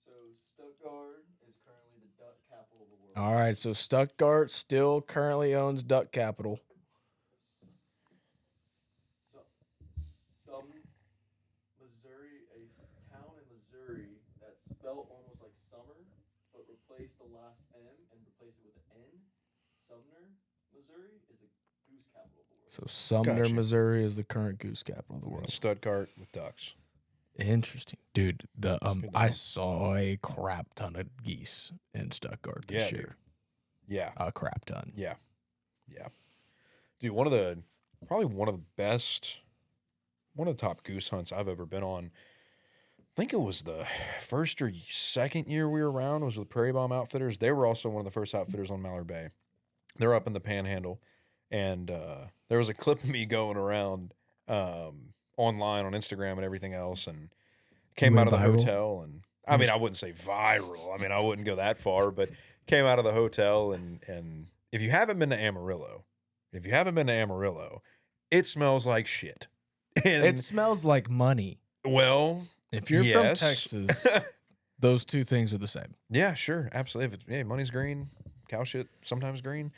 So Stuttgart is currently the duck capital of the world. All right, so Stuttgart still currently owns duck capital. Some Missouri, town in Missouri that's spelled almost like summer, but replace the last M and replace it with an N. Sumner, Missouri is the goose capital of the world. So Sumner, Gotcha. Missouri is the current goose capital of the And world. Stuttgart with ducks. Interesting, dude. The good to I know. saw a crap ton of geese in Stuttgart this Yeah, dude. year. Yeah. A crap ton. Yeah. Yeah. Dude, one of the top goose hunts I've ever been on. I think it was the first or second year we were around was with Prairie Bomb Outfitters. They were also one of the first outfitters on Mallard Bay. They're up in the Panhandle, and there was a clip of me going around online on Instagram and everything else, and came out Went of the viral? hotel. And I mean, I wouldn't say viral. I mean, I wouldn't go that far, but came out of the hotel, and if you haven't been to Amarillo, it smells like shit. And, It smells like money. well, If you're yes. from Texas, those two things are the same. yeah, sure, absolutely. If it's, money's green, cow shit sometimes green.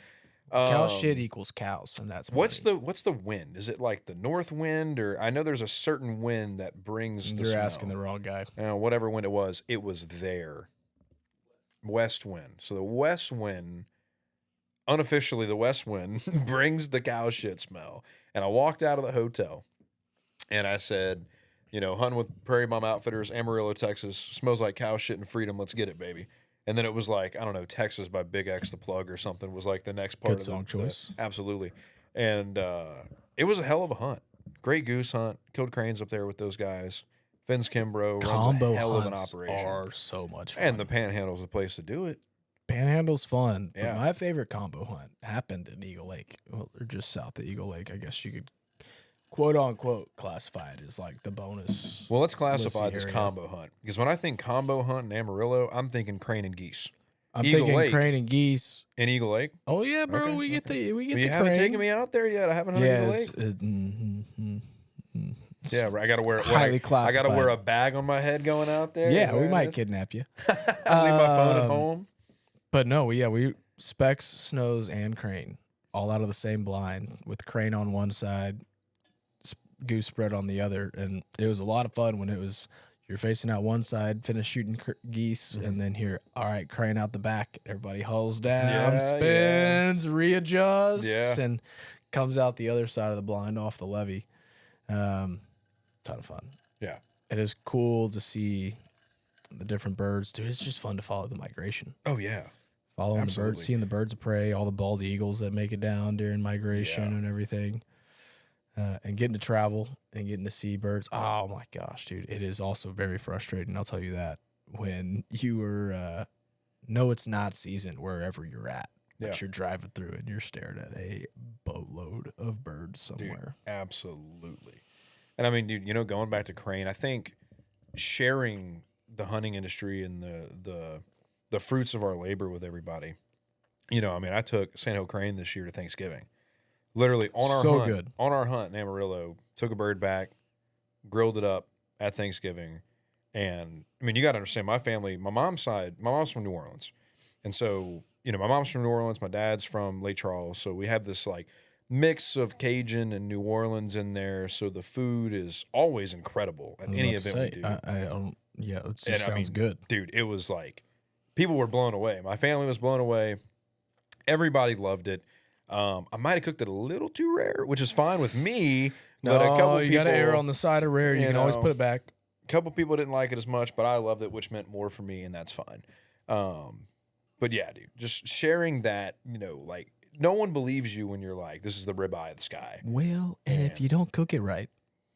Cow shit equals cows, and that's What's money. the wind? Is it like the north wind, or I know there's a certain wind that brings the You're smell. asking the wrong guy. Whatever wind it was there. West wind. So the west wind, unofficially the west wind, brings the cow shit smell. And I walked out of the hotel and I said, hunting with Prairie Bomb Outfitters, Amarillo, Texas, smells like cow shit and freedom. Let's get it, baby. And then it was like, I don't know, Texas by Big X the Plug or something was like the next part Good of song choice. absolutely. And it was a hell of a hunt. Great goose hunt. Killed cranes up there with those guys. Vince Kimbrough runs Combo a hell of an hunts operation. are so much fun. And the Panhandle's the place to do it. Panhandle's fun. Yeah. But my favorite combo hunt happened in Eagle Lake, or just south of Eagle Lake. I guess you could quote unquote classify it as like the bonus. Well, let's classify Lissy this area. combo hunt. Because when I think combo hunt in Amarillo, I'm thinking crane and geese. I'm Eagle thinking Lake. crane and geese. In Eagle Lake. Oh yeah, bro. Okay, We get the Well, crane. you haven't taken me out there yet. I haven't hunted Eagle Yes. Lake. Yeah, I gotta wear highly I classified. gotta wear a bag on my head going out there. Yeah, Is we that might it? kidnap you. Leave my phone at home. But no, we specs, snows, and crane all out of the same blind with crane on one side, goose spread on the other, and it was a lot of fun when it was you're facing out one side, finish shooting geese, and then here, all right, crane out the back. Everybody hulls down, Yeah, spins, readjusts, Yeah. and comes out the other side of the blind off the levee. Ton of fun. Yeah. It is cool to see the different birds, dude. It's just fun to follow the migration. Oh yeah. Following the Absolutely. birds, seeing the birds of prey, all the bald eagles that make it down during migration Yeah. and everything. And getting to travel and getting to see birds. Oh my gosh, dude. It is also very frustrating, I'll tell you that. When you are know it's not season wherever you're at. But Yeah. you're driving through and you're staring at a boatload of birds somewhere. Dude, absolutely. And I mean, dude, you know, going back to crane, I think sharing the hunting industry and the fruits of our labor with everybody. You know, I mean, I took San Hill crane this year to Thanksgiving. Literally on our So hunt, good. on our hunt in Amarillo, took a bird back, grilled it up at Thanksgiving. And I mean, you got to understand my family, my mom's from New Orleans. And so, you know, my mom's from New Orleans, my dad's from Lake Charles. So we have this like mix of Cajun and New Orleans in there. So the food is always incredible at any event we do. I don't. Yeah, it And, sounds good. Dude, it was like people were blown away. My family was blown away. Everybody loved it. I might have cooked it a little too rare, which is fine with me. But a couple you people, got to err on the side of rare. You can always know, put it back. a couple people didn't like it as much, but I loved it, which meant more for me, and that's fine. But yeah, dude, just sharing that, you know, like no one believes you when you're like, this is the ribeye of the sky. Well, and if you don't cook it right,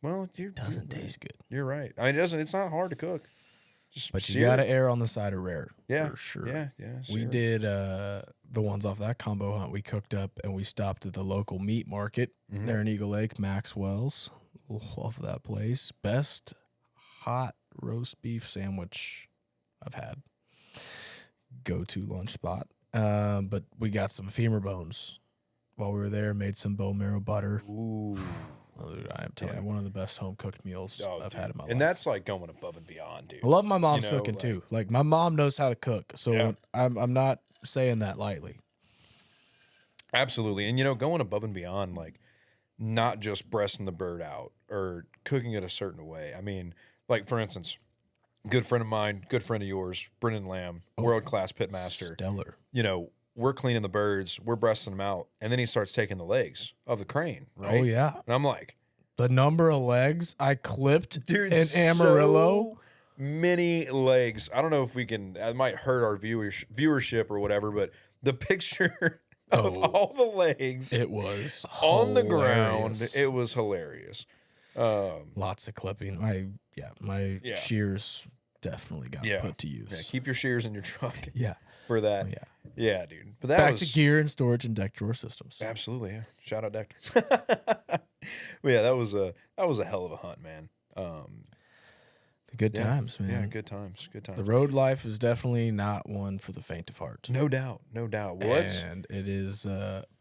Well, it doesn't taste good. You're right. I mean, it doesn't. It's not hard to cook. Just But you sear got to it. err on the side of rare. Yeah, for sure. Yeah. We sear it. did the ones off that combo hunt. We cooked up and we stopped at the local meat market Mm-hmm. there in Eagle Lake, Maxwell's. Love that place. Best hot roast beef sandwich I've had. Go-to lunch spot. But we got some femur bones while we were there. Made some bone marrow butter. Ooh. Oh, dude, I am telling you, one of the best home cooked meals I've had in my life. And that's like going above and beyond, dude. I love my mom's You know, cooking like- too. Like my mom knows how to cook, so Yeah. I'm not saying that lightly. Absolutely. And, you know, going above and beyond, like not just breasting the bird out or cooking it a certain way. I mean, like, for instance, good friend of mine, good friend of yours, Brendan Lamb, world-class pitmaster. Stellar. You know, we're cleaning the birds, we're breasting them out, and then he starts taking the legs of the crane, right? Oh yeah, And I'm like, the number of legs I clipped dude, in Amarillo. so many legs. I don't know if we can, it might hurt our viewership or whatever, but the picture of all the legs It was on the ground, hilarious. it was hilarious. Lots of clipping. My Yeah. shears definitely got Yeah. put to use. Yeah, keep your shears in your truck Yeah. for that. Yeah. Yeah, dude. But that Back was to gear and storage and deck drawer systems. absolutely, yeah. Shout out Deck. But yeah, that was a hell of a hunt, man. The good Yeah. times, man. Yeah, good times. Good times. The road life is definitely not one for the faint of heart. No doubt. What's And it is,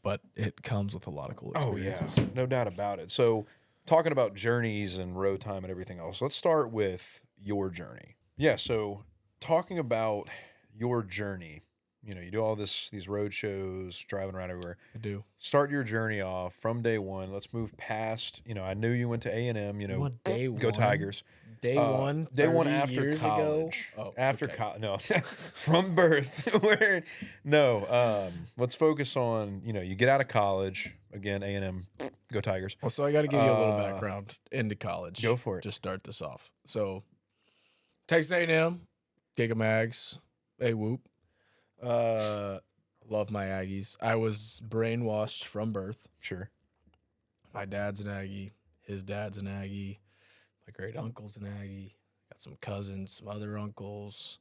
but it comes with a lot of cool Oh yeah, experiences. no doubt about it. So, talking about journeys and road time and everything else, let's start with your journey. Yeah. So, talking about your journey, you know, you do all these road shows, driving around everywhere. I do. Start your journey off from day one. Let's move past. You know, I knew you went to A&M. You know, Day go one? Day Day one 30 after years college. ago. Oh, after okay. college, no, from birth. Where no, let's focus on. You know, you get out of college again. A&M, go Tigers. Well, so I got to give you a little background into college. Go for it. To start this off. So, Texas A&M, Gigamags, whoop. Love my Aggies. I was brainwashed from birth. Sure. My dad's an Aggie. His dad's an Aggie. My great uncle's an Aggie. Got some cousins, some other uncles.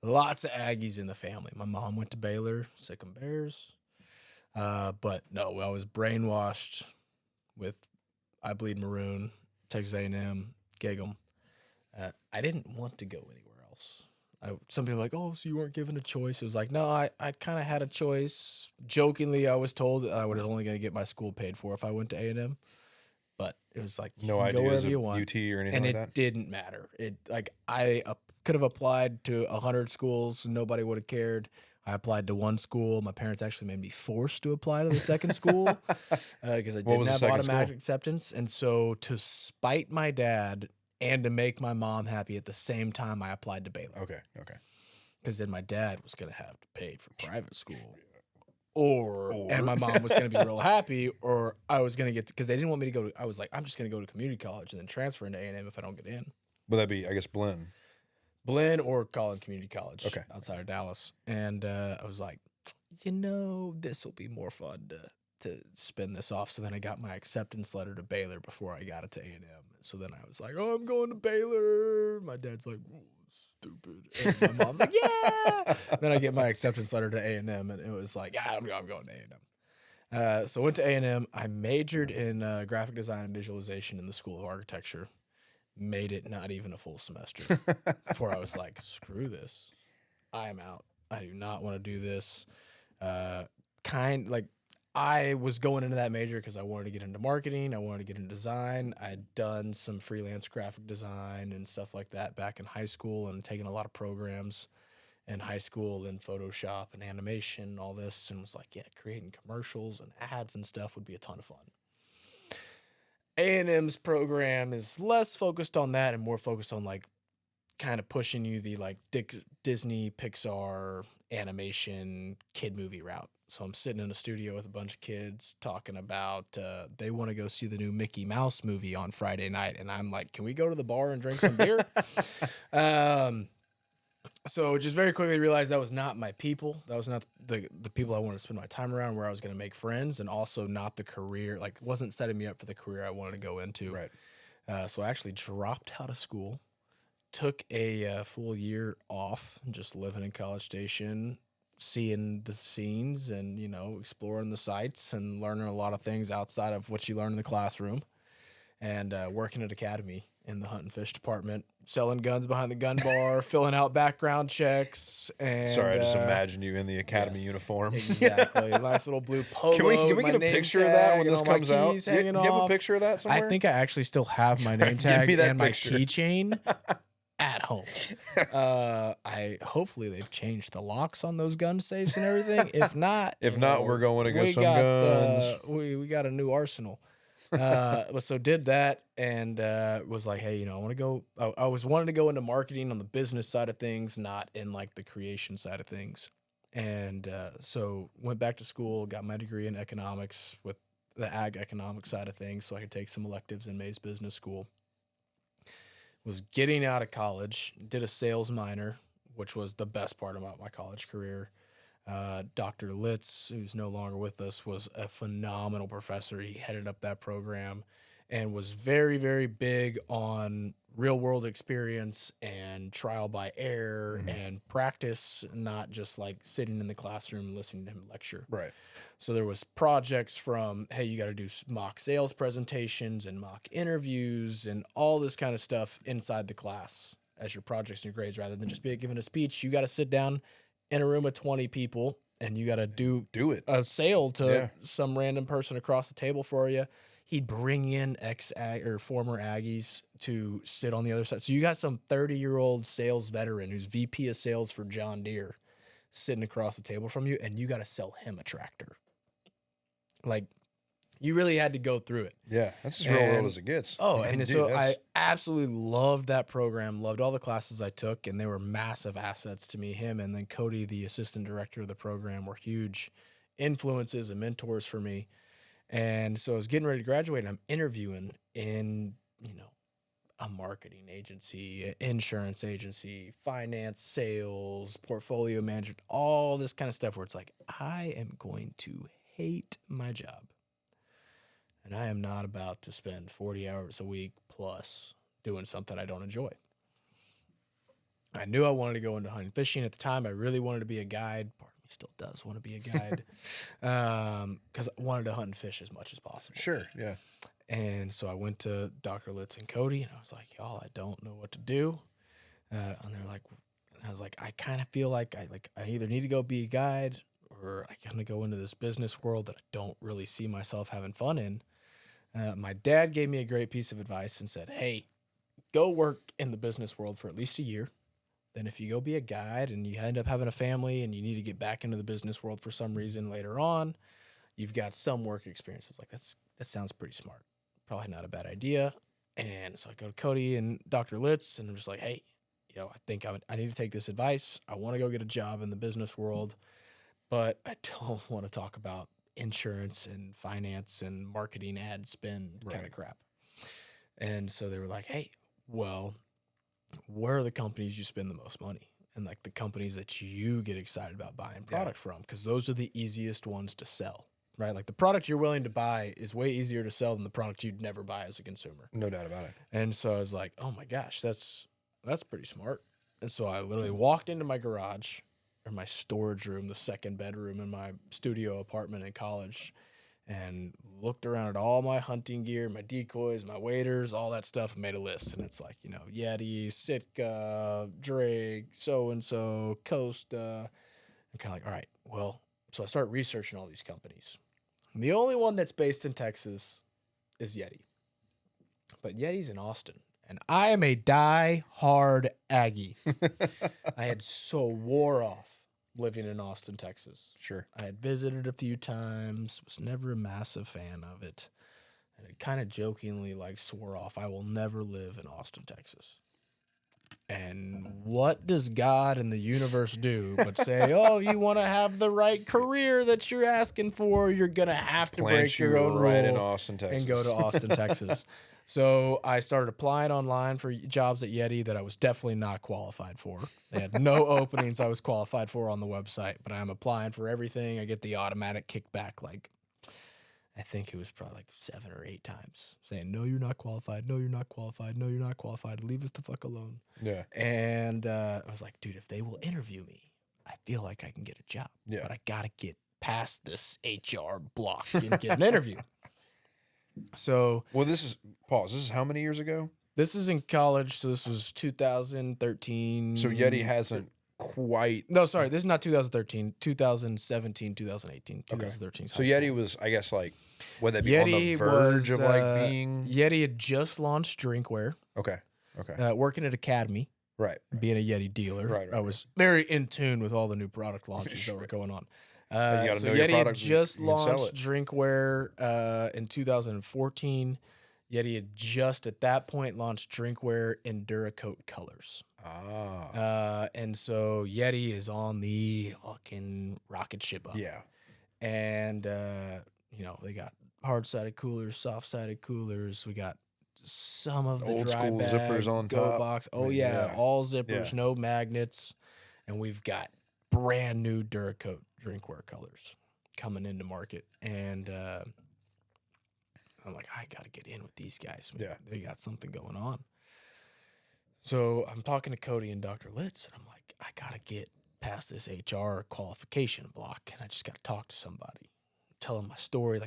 Lots of Aggies in the family. My mom went to Baylor, Sikkim Bears. But no, I was brainwashed with I Bleed Maroon, Texas A&M, Gig 'em. I didn't want to go anywhere else. Some people are like, oh, so you weren't given a choice. It was like, no, I kind of had a choice. Jokingly, I was told that I was only going to get my school paid for if I went to A&M. But it was like, you No can go ideas wherever of you want. UT or anything And like it that? didn't matter. I could have applied to 100 schools. Nobody would have cared. I applied to one school. My parents actually made me forced to apply to the second school because I What didn't was the have second automatic school? acceptance. And so to spite my dad and to make my mom happy at the same time, I applied to Baylor. Okay. Because then my dad was going to have to pay for private school. Or- And my mom was going to be real happy, or I was going to get, because they didn't want me to go to, I was like, I'm just going to go to community college and then transfer into A&M if I don't get in. Would that be, I guess, Blinn or Collin Community College Okay. outside of Dallas. And I was like, this will be more fun to spin this off. So then I got my acceptance letter to Baylor before I got it to A&M. So then I was like, oh, I'm going to Baylor. My dad's like, oh, stupid. And my mom's like, yeah. Then I get my acceptance letter to A&M, and it was like, yeah, I'm going to A&M. So I went to A&M. I majored in graphic design and visualization in the School of Architecture. Made it not even a full semester before I was like, screw this. I am out. I do not want to do this. I was going into that major because I wanted to get into marketing. I wanted to get into design. I'd done some freelance graphic design and stuff like that back in high school and taken a lot of programs in high school and Photoshop and animation and all this, and was like, yeah, creating commercials and ads and stuff would be a ton of fun. A&M's program is less focused on that and more focused on like kind of pushing you the like Disney, Pixar, animation, kid movie route. So I'm sitting in a studio with a bunch of kids talking about they want to go see the new Mickey Mouse movie on Friday night. And I'm like, can we go to the bar and drink some beer? So just very quickly realized that was not my people. That was not the people I wanted to spend my time around, where I was going to make friends, and also not the career, like wasn't setting me up for the career I wanted to go into. Right. So I actually dropped out of school, took a full year off, just living in College Station, seeing the scenes and, exploring the sites and learning a lot of things outside of what you learn in the classroom, and working at Academy in the hunt and fish department, selling guns behind the gun bar, filling out background checks. And Sorry, I just imagine you in the Academy yes, uniform. Exactly. Nice little blue polo. Can we with get my a name picture of that tag when and this all my comes out? keys Do hanging you have a off. picture of that somewhere? I think I actually still have my name Give tag me that and my picture. keychain at home. Hopefully they've changed the locks on those gun safes and everything. If not, we're going to get we some got, guns. We got a new arsenal. So did that and was like, hey, I want to go. I was wanting to go into marketing on the business side of things, not in like the creation side of things. And so went back to school, got my degree in economics with the ag economics side of things, so I could take some electives in Mays Business School. Was getting out of college, did a sales minor, which was the best part about my college career. Dr. Litz, who's no longer with us, was a phenomenal professor. He headed up that program and was very, very big on real world experience and trial by error and practice, not just like sitting in the classroom and listening to him lecture. Right. So there was projects from, hey, you got to do mock sales presentations and mock interviews and all this kind of stuff inside the class as your projects and your grades, rather than just be given a speech. You got to sit down in a room of 20 people and you got to do it. A sale to some random person across the table for you. He'd bring in former Aggies to sit on the other side. So you got some 30-year-old sales veteran who's VP of sales for John Deere sitting across the table from you, and you got to sell him a tractor. Like, you really had to go through it. Yeah, that's as real world as it gets. Oh, and so I absolutely loved that program, loved all the classes I took, and they were massive assets to me. Him and then Cody, the assistant director of the program, were huge influences and mentors for me. And so I was getting ready to graduate, and I'm interviewing in, a marketing agency, an insurance agency, finance, sales, portfolio management, all this kind of stuff where it's like, I am going to hate my job. And I am not about to spend 40 hours a week plus doing something I don't enjoy. I knew I wanted to go into hunting fishing at the time. I really wanted to be a guide. Part of me still does want to be a guide because I wanted to hunt and fish as much as possible. Sure, yeah. And so I went to Dr. Litz and Cody, and I was like, y'all, I don't know what to do. And they're like, I was like, I kind of feel like I either need to go be a guide or I kind of go into this business world that I don't really see myself having fun in. My dad gave me a great piece of advice and said, hey, go work in the business world for at least a year. Then if you go be a guide and you end up having a family and you need to get back into the business world for some reason later on, you've got some work experience. I was like, that sounds pretty smart. Probably not a bad idea. And so I go to Cody and Dr. Litz, and I'm just like, hey, I think I need to take this advice. I want to go get a job in the business world, but I don't want to talk about insurance and finance and marketing, ad spend kind of crap. And so they were like, hey, well, where are the companies you spend the most money? And like the companies that you get excited about buying product from, because those are the easiest ones to sell. Right, like the product you're willing to buy is way easier to sell than the product you'd never buy as a consumer. No doubt about it. And so I was like, oh my gosh, that's pretty smart. And so I literally walked into my garage or my storage room, the second bedroom in my studio apartment in college, and looked around at all my hunting gear, my decoys, my waders, all that stuff, and made a list. And it's like, Yeti, Sitka, Drake, so-and-so, Costa. I'm kind of like, all right, well, so I start researching all these companies. And the only one that's based in Texas is Yeti. But Yeti's in Austin. And I am a die-hard Aggie. I had so wore off living in Austin, Texas. Sure. I had visited a few times, was never a massive fan of it. And it kind of jokingly swore off, I will never live in Austin, Texas. And what does God and the universe do but say, oh, you want to have the right career that you're asking for, you're going to have to break your own right rule in Austin, Texas. and go to Austin, Texas. So I started applying online for jobs at Yeti that I was definitely not qualified for. They had no openings I was qualified for on the website, but I'm applying for everything. I get the automatic kickback, I think it was probably 7 or 8 times saying, no, you're not qualified. No, you're not qualified. No, you're not qualified. Leave us the fuck alone. Yeah. And I was like, dude, if they will interview me, I feel like I can get a job. Yeah. But I got to get past this HR block and get an interview. So. Well, this is how many years ago? This is in college. So this was 2013. So Yeti hasn't quite. No, sorry. This is not 2013. 2017, 2018, 2013. So Yeti was, I guess, would that be on the verge of being? Yeti had just launched drinkware. Okay. Working at Academy. Right. Being a Yeti dealer. Right. I was very in tune with all the new product launches that were going on. You gotta so know your Yeti had product just and sell launched it. drinkware in 2014. Yeti had just at that point launched drinkware in Duracoat colors. And so Yeti is on the fucking rocket ship up. Yeah. And, they got hard-sided coolers, soft-sided coolers. We got some of the Old dry school bag, zippers on top. box. Oh, yeah, all zippers, no magnets. And we've got brand new Duracoat drinkware colors coming into market. And I'm like, I got to get in with these guys. Man. Yeah. They got something going on. So I'm talking to Cody and Dr. Litz, and I'm like, I got to get past this HR qualification block, and I just got to talk to somebody, tell them my story.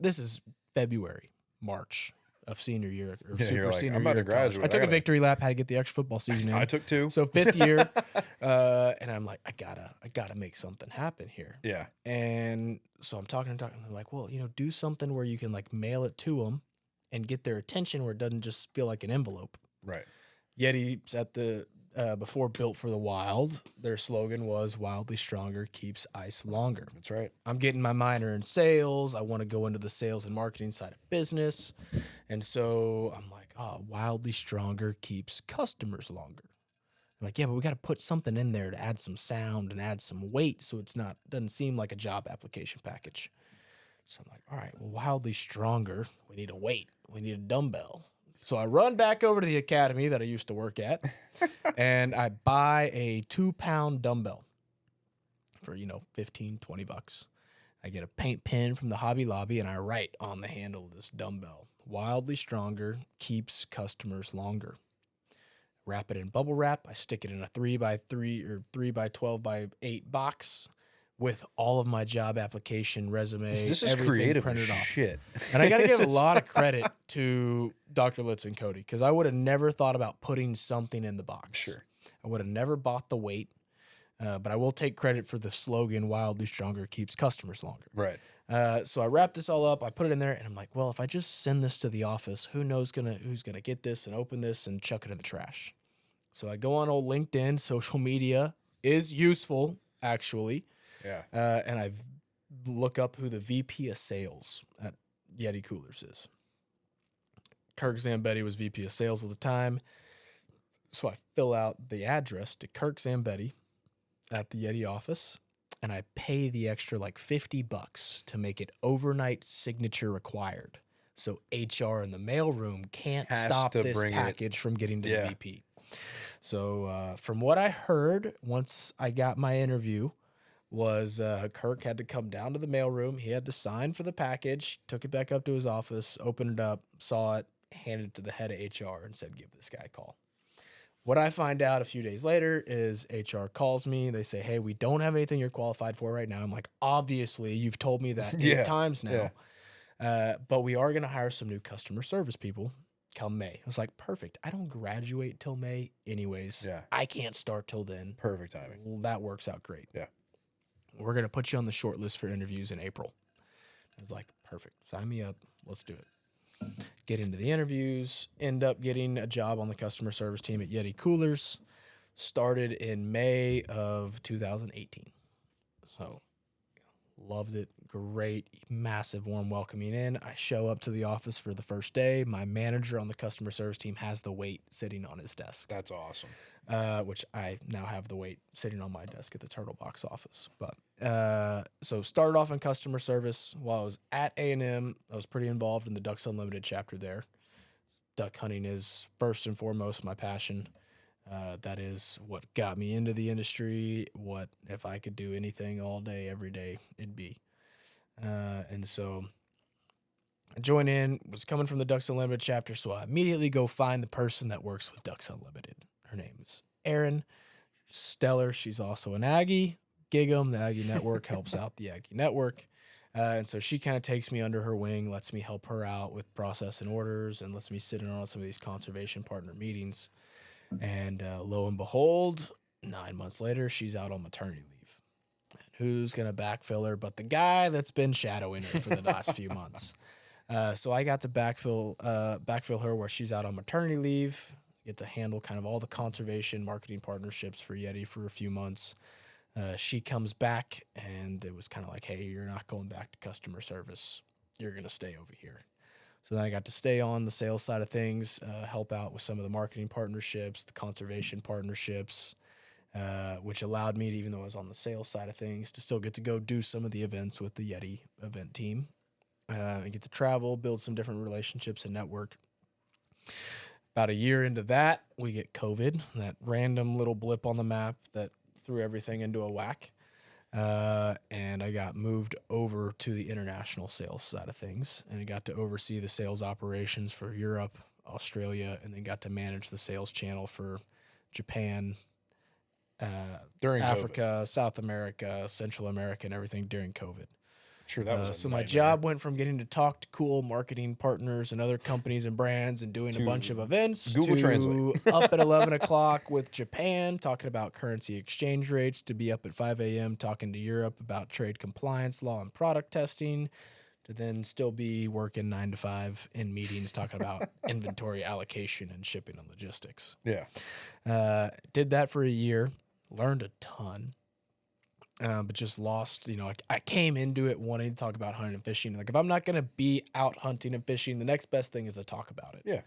This is February, March of senior year, or super senior I'm about year. to graduate. I took a victory lap, had to get the extra football season in. I took 2. So 5th year, and I'm like, I gotta make something happen here. Yeah. And so I'm talking, and they're like, well, do something where you can mail it to them and get their attention where it doesn't just feel like an envelope. Right. Yeti's at the before Built for the Wild, their slogan was "Wildly Stronger keeps ice longer." That's right. I'm getting my minor in sales. I want to go into the sales and marketing side of business, and so I'm like, Wildly Stronger keeps customers longer. I'm like, yeah, but we got to put something in there to add some sound and add some weight, so doesn't seem like a job application package. So I'm like, all right, well, Wildly Stronger, we need a weight, we need a dumbbell. So I run back over to the academy that I used to work at, and I buy a 2-pound dumbbell for, $15, $20. I get a paint pen from the Hobby Lobby, and I write on the handle of this dumbbell, Wildly Stronger keeps customers longer. Wrap it in bubble wrap. I stick it in a 3x3 or 3x12x8 box with all of my job application, resume, This is everything creative printed as off. shit. And I got to give a lot of credit to Dr. Litz and Cody, because I would have never thought about putting something in the box. Sure. I would have never bought the weight, but I will take credit for the slogan, "Wildly Stronger keeps customers longer." Right. So I wrapped this all up. I put it in there, and I'm like, well, if I just send this to the office, who's gonna get this and open this and chuck it in the trash? So I go on old LinkedIn. Social media is useful, actually, Yeah. and I look up who the VP of Sales at YETI Coolers is. Kirk Zambetti was VP of Sales at the time, so I fill out the address to Kirk Zambetti at the YETI office, and I pay the extra like $50 to make it overnight signature required. So HR in the mailroom can't Has stop to this bring it. package from getting to Yeah. the VP. So from what I heard, once I got my interview, was Kirk had to come down to the mailroom. He had to sign for the package, took it back up to his office, opened it up, saw it, handed it to the head of HR, and said, "Give this guy a call." What I find out a few days later is HR calls me. They say, "Hey, we don't have anything you're qualified for right now." I'm like, "Obviously, you've told me that 8 times now. But we are going to hire some new customer service people come May." I was like, "Perfect. I don't graduate till May anyways. Yeah. I can't start till then. Perfect timing. Well, that works out great. Yeah. We're going to put you on the short list for interviews in April." I was like, "Perfect. Sign me up. Let's do it." Get into the interviews, end up getting a job on the customer service team at YETI Coolers. Started in May of 2018. So loved it. Great, massive, warm welcoming in. I show up to the office for the first day. My manager on the customer service team has the weight sitting on his desk, That's awesome. which I now have the weight sitting on my desk at the Turtlebox office. But so started off in customer service. While I was at A&M, I was pretty involved in the Ducks Unlimited chapter there. Duck hunting is first and foremost my passion. That is what got me into the industry. What if I could do anything all day, every day, it'd be. And so I joined in, was coming from the Ducks Unlimited chapter, so I immediately go find the person that works with Ducks Unlimited. Her name is Erin. Stellar. She's also an Aggie. Gig 'em. The Aggie Network helps out the Aggie Network. And so she kind of takes me under her wing, lets me help her out with process and orders, and lets me sit in on some of these conservation partner meetings. And lo and behold, 9 months later, she's out on maternity leave. And who's going to backfill her but the guy that's been shadowing her for the last few months? So I got to backfill her where she's out on maternity leave, get to handle kind of all the conservation marketing partnerships for YETI for a few months. She comes back, and it was kind of like, "Hey, you're not going back to customer service. You're going to stay over here." So then I got to stay on the sales side of things, help out with some of the marketing partnerships, the conservation partnerships, which allowed me to, even though I was on the sales side of things, to still get to go do some of the events with the YETI event team, and get to travel, build some different relationships and network. About a year into that, we get COVID, that random little blip on the map that threw everything into a whack. And I got moved over to the international sales side of things, and I got to oversee the sales operations for Europe, Australia, and then got to manage the sales channel for Japan, During Africa, South America, Central America, and everything during COVID. Sure, that was a So my nightmare. job went from getting to talk to cool marketing partners and other companies and brands and doing a bunch of events Google to Translate. up at 11 o'clock with Japan, talking about currency exchange rates, to be up at 5 a.m. talking to Europe about trade compliance, law, and product testing, to then still be working 9 to 5 in meetings talking about inventory allocation and shipping and logistics. Yeah. Did that for a year, learned a ton. But just lost, I came into it wanting to talk about hunting and fishing. Like, if I'm not going to be out hunting and fishing, the next best thing is to talk about it. Yeah.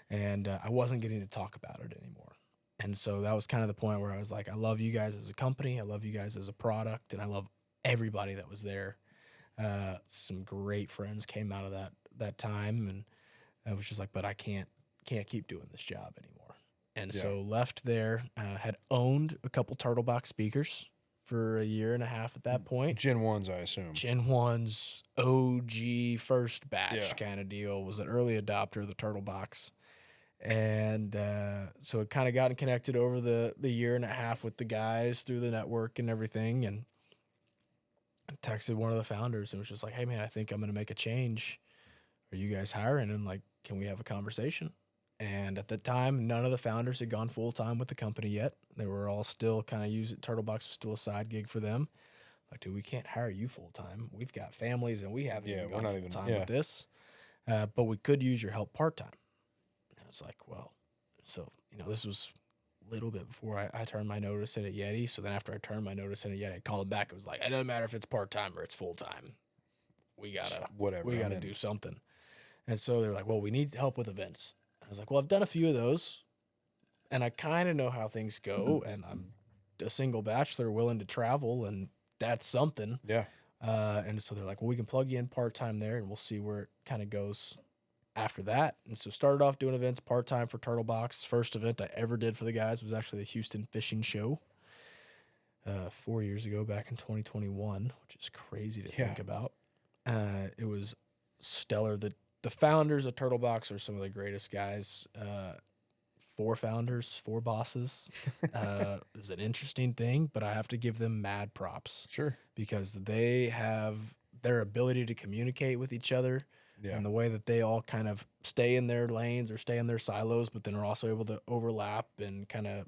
And I wasn't getting to talk about it anymore. And so that was kind of the point where I was like, I love you guys as a company. I love you guys as a product. And I love everybody that was there. Some great friends came out of that time. And I was just like, but I can't keep doing this job anymore. And so left there, had owned a couple Turtlebox speakers for a year and a half at that point. Gen 1s, I assume. Gen 1's OG first batch kind of deal, was an early adopter of the Turtlebox. And so it kind of gotten connected over the year and a half with the guys through the network and everything. And I texted one of the founders and was just like, "Hey, man, I think I'm going to make a change. Are you guys hiring? And like, can we have a conversation?" And at the time, none of the founders had gone full time with the company yet. They were all still kind of using Turtlebox was still a side gig for them. Like, dude, we can't hire you full time. We've got families and we haven't even we're gone not full even- time yeah. with this. But we could use your help part time. And it's like, well, so, this was a little bit before I turned my notice in at Yeti. So then after I turned my notice in at Yeti, I called them back. It was like, it doesn't matter if it's part time or it's full time. We gotta do something. And so they're like, well, we need help with events. I was like, well, I've done a few of those, and I kind of know how things go, and I'm a single bachelor willing to travel, and that's something. Yeah. And so they're like, well, we can plug you in part-time there, and we'll see where it kind of goes after that. And so started off doing events part-time for Turtlebox. First event I ever did for the guys was actually the Houston Fishing Show 4 years ago, back in 2021, which is crazy to think about. It was stellar. The founders of Turtlebox are some of the greatest guys. 4 founders, 4 bosses. Is an interesting thing, but I have to give them mad props. Sure. Because they have their ability to communicate with each other and the way that they all kind of stay in their lanes or stay in their silos, but then are also able to overlap and kind of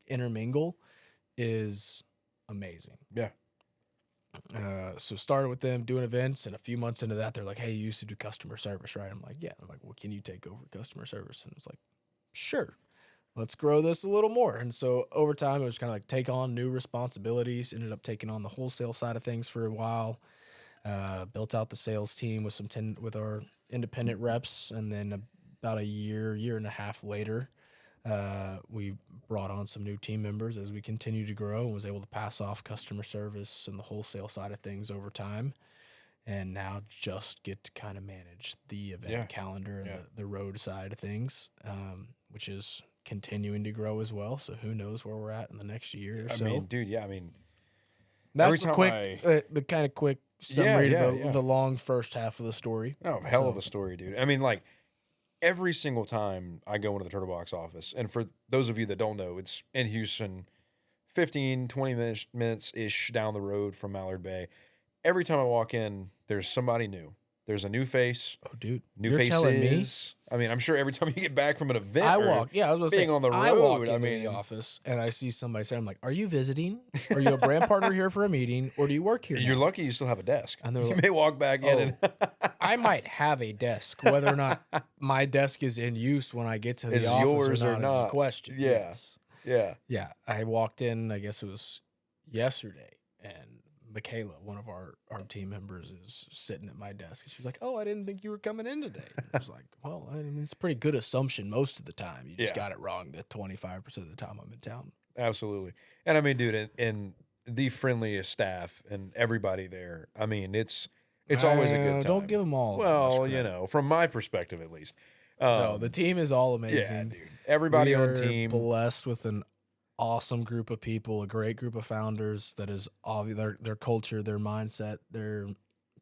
intermingle is amazing. Yeah. So started with them doing events, and a few months into that, they're like, hey, you used to do customer service, right? I'm like, yeah. I'm like, well, can you take over customer service? And it's like, sure, let's grow this a little more. And so over time, it was kind of like take on new responsibilities, ended up taking on the wholesale side of things for a while, built out the sales team with with our independent reps. And then about a year and a half later, we brought on some new team members as we continued to grow and was able to pass off customer service and the wholesale side of things over time. And now just get to kind of manage the event calendar and the road side of things, which is continuing to grow as well. So who knows where we're at in the next year or so. I mean, dude, yeah. I mean, that's the kind of quick summary of the long first half of the story. Oh, hell of a story, dude. I mean, like, every single time I go into the Turtlebox office, and for those of you that don't know, it's in Houston, 15, 20 minutes-ish down the road from Mallard Bay. Every time I walk in, there's somebody new. There's a new face. Oh, dude. New faces. Telling me? I mean, I'm sure every time you get back from an event I was about to say, on the road, I walk into the office and I see somebody say, I'm like, are you visiting? Are you a brand partner here for a meeting, or do you work here You're now? lucky you still have a desk. And they're you like, may walk back in and I might have a desk. Whether or not my desk is in use when I get to the office or not is a question. Yeah. Yes. Yeah. Yeah. I walked in, I guess it was yesterday, and Michaela, one of our team members, is sitting at my desk. And she's like, oh, I didn't think you were coming in today. And I was like, well, I mean, it's a pretty good assumption most of the time. You just got it wrong the 25% of the time I'm in town. Absolutely. And I mean, dude, and the friendliest staff and everybody there. I mean, it's always a good time. Don't give them all. Well, from my perspective at least. No, the team is all amazing. Yeah, dude. Everybody on team. Blessed with an awesome group of people, a great group of founders that is their culture, their mindset, their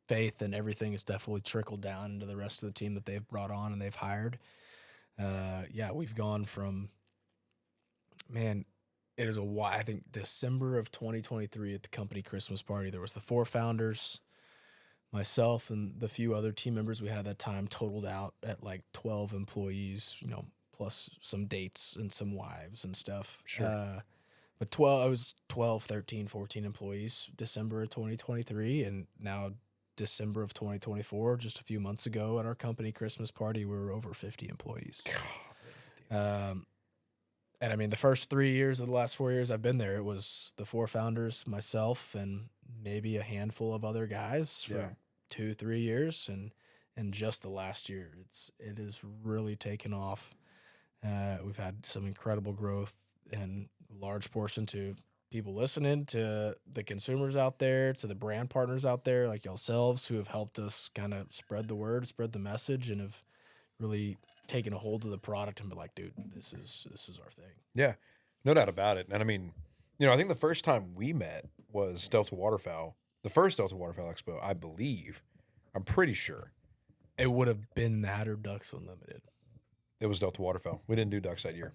faith, and everything is definitely trickled down into the rest of the team that they've brought on and they've hired. We've gone from, man, I think December of 2023 at the company Christmas party, there was the 4 founders, myself, and the few other team members we had at that time totaled out at like 12 employees, plus some dates and some wives and stuff. Sure. But I was 12, 13, 14 employees December of 2023, and now December of 2024, just a few months ago at our company Christmas party, we were over 50 employees. God. And I mean, the first 3 years of the last 4 years I've been there, it was the 4 founders, myself, and maybe a handful of other guys for 2-3 years. And just the last year, it has really taken off. We've had some incredible growth, and large portion to people listening, to the consumers out there, to the brand partners out there like yourselves who have helped us kind of spread the word, spread the message, and have really taken a hold of the product and be like, dude, this is our thing. Yeah, no doubt about it. And I mean, I think the first time we met was Delta Waterfowl, the first Delta Waterfowl Expo, I believe. I'm pretty sure. It would have been that or Ducks Unlimited. It was Delta Waterfowl. We didn't do ducks that year.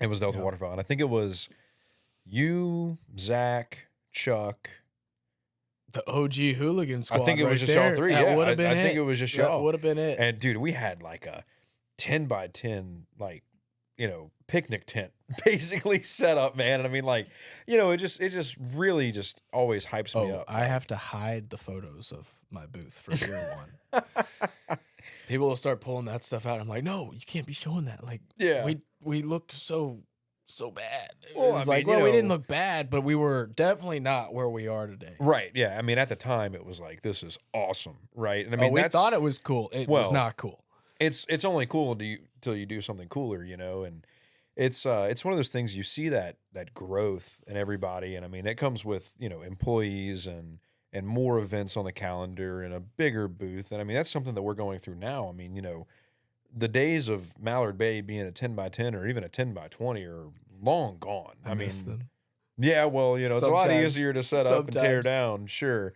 It was Delta Waterfowl. And I think it was you, Zach, Chuck. The OG hooligan squad. I think it was just there. y'all 3. That would have been I think it was just y'all. That would have been it. And dude, we had like 10 by 10, like, picnic tent basically set up, man. And I mean, like, it just really just always hypes me up. I have to hide the photos of my booth for year one. People will start pulling that stuff out. I'm like, no, you can't be showing that. Like, Yeah. we looked so bad. Well, It's I like, mean, we didn't look bad, but we were definitely not where we are today. Right. Yeah. I mean, at the time it was like, this is awesome. Right. And I mean, we thought it was cool. It was not cool. It's only cool till you do something cooler, and it's one of those things you see that growth in everybody. And I mean, it comes with, employees and more events on the calendar and a bigger booth. And I mean, that's something that we're going through now. I mean, the days of Mallard Bay being a 10 by 10 or even a 10 by 20 are long gone. I miss mean, them. yeah, well, it's a lot Sometimes- easier to set up and tear sometimes. down. Sure.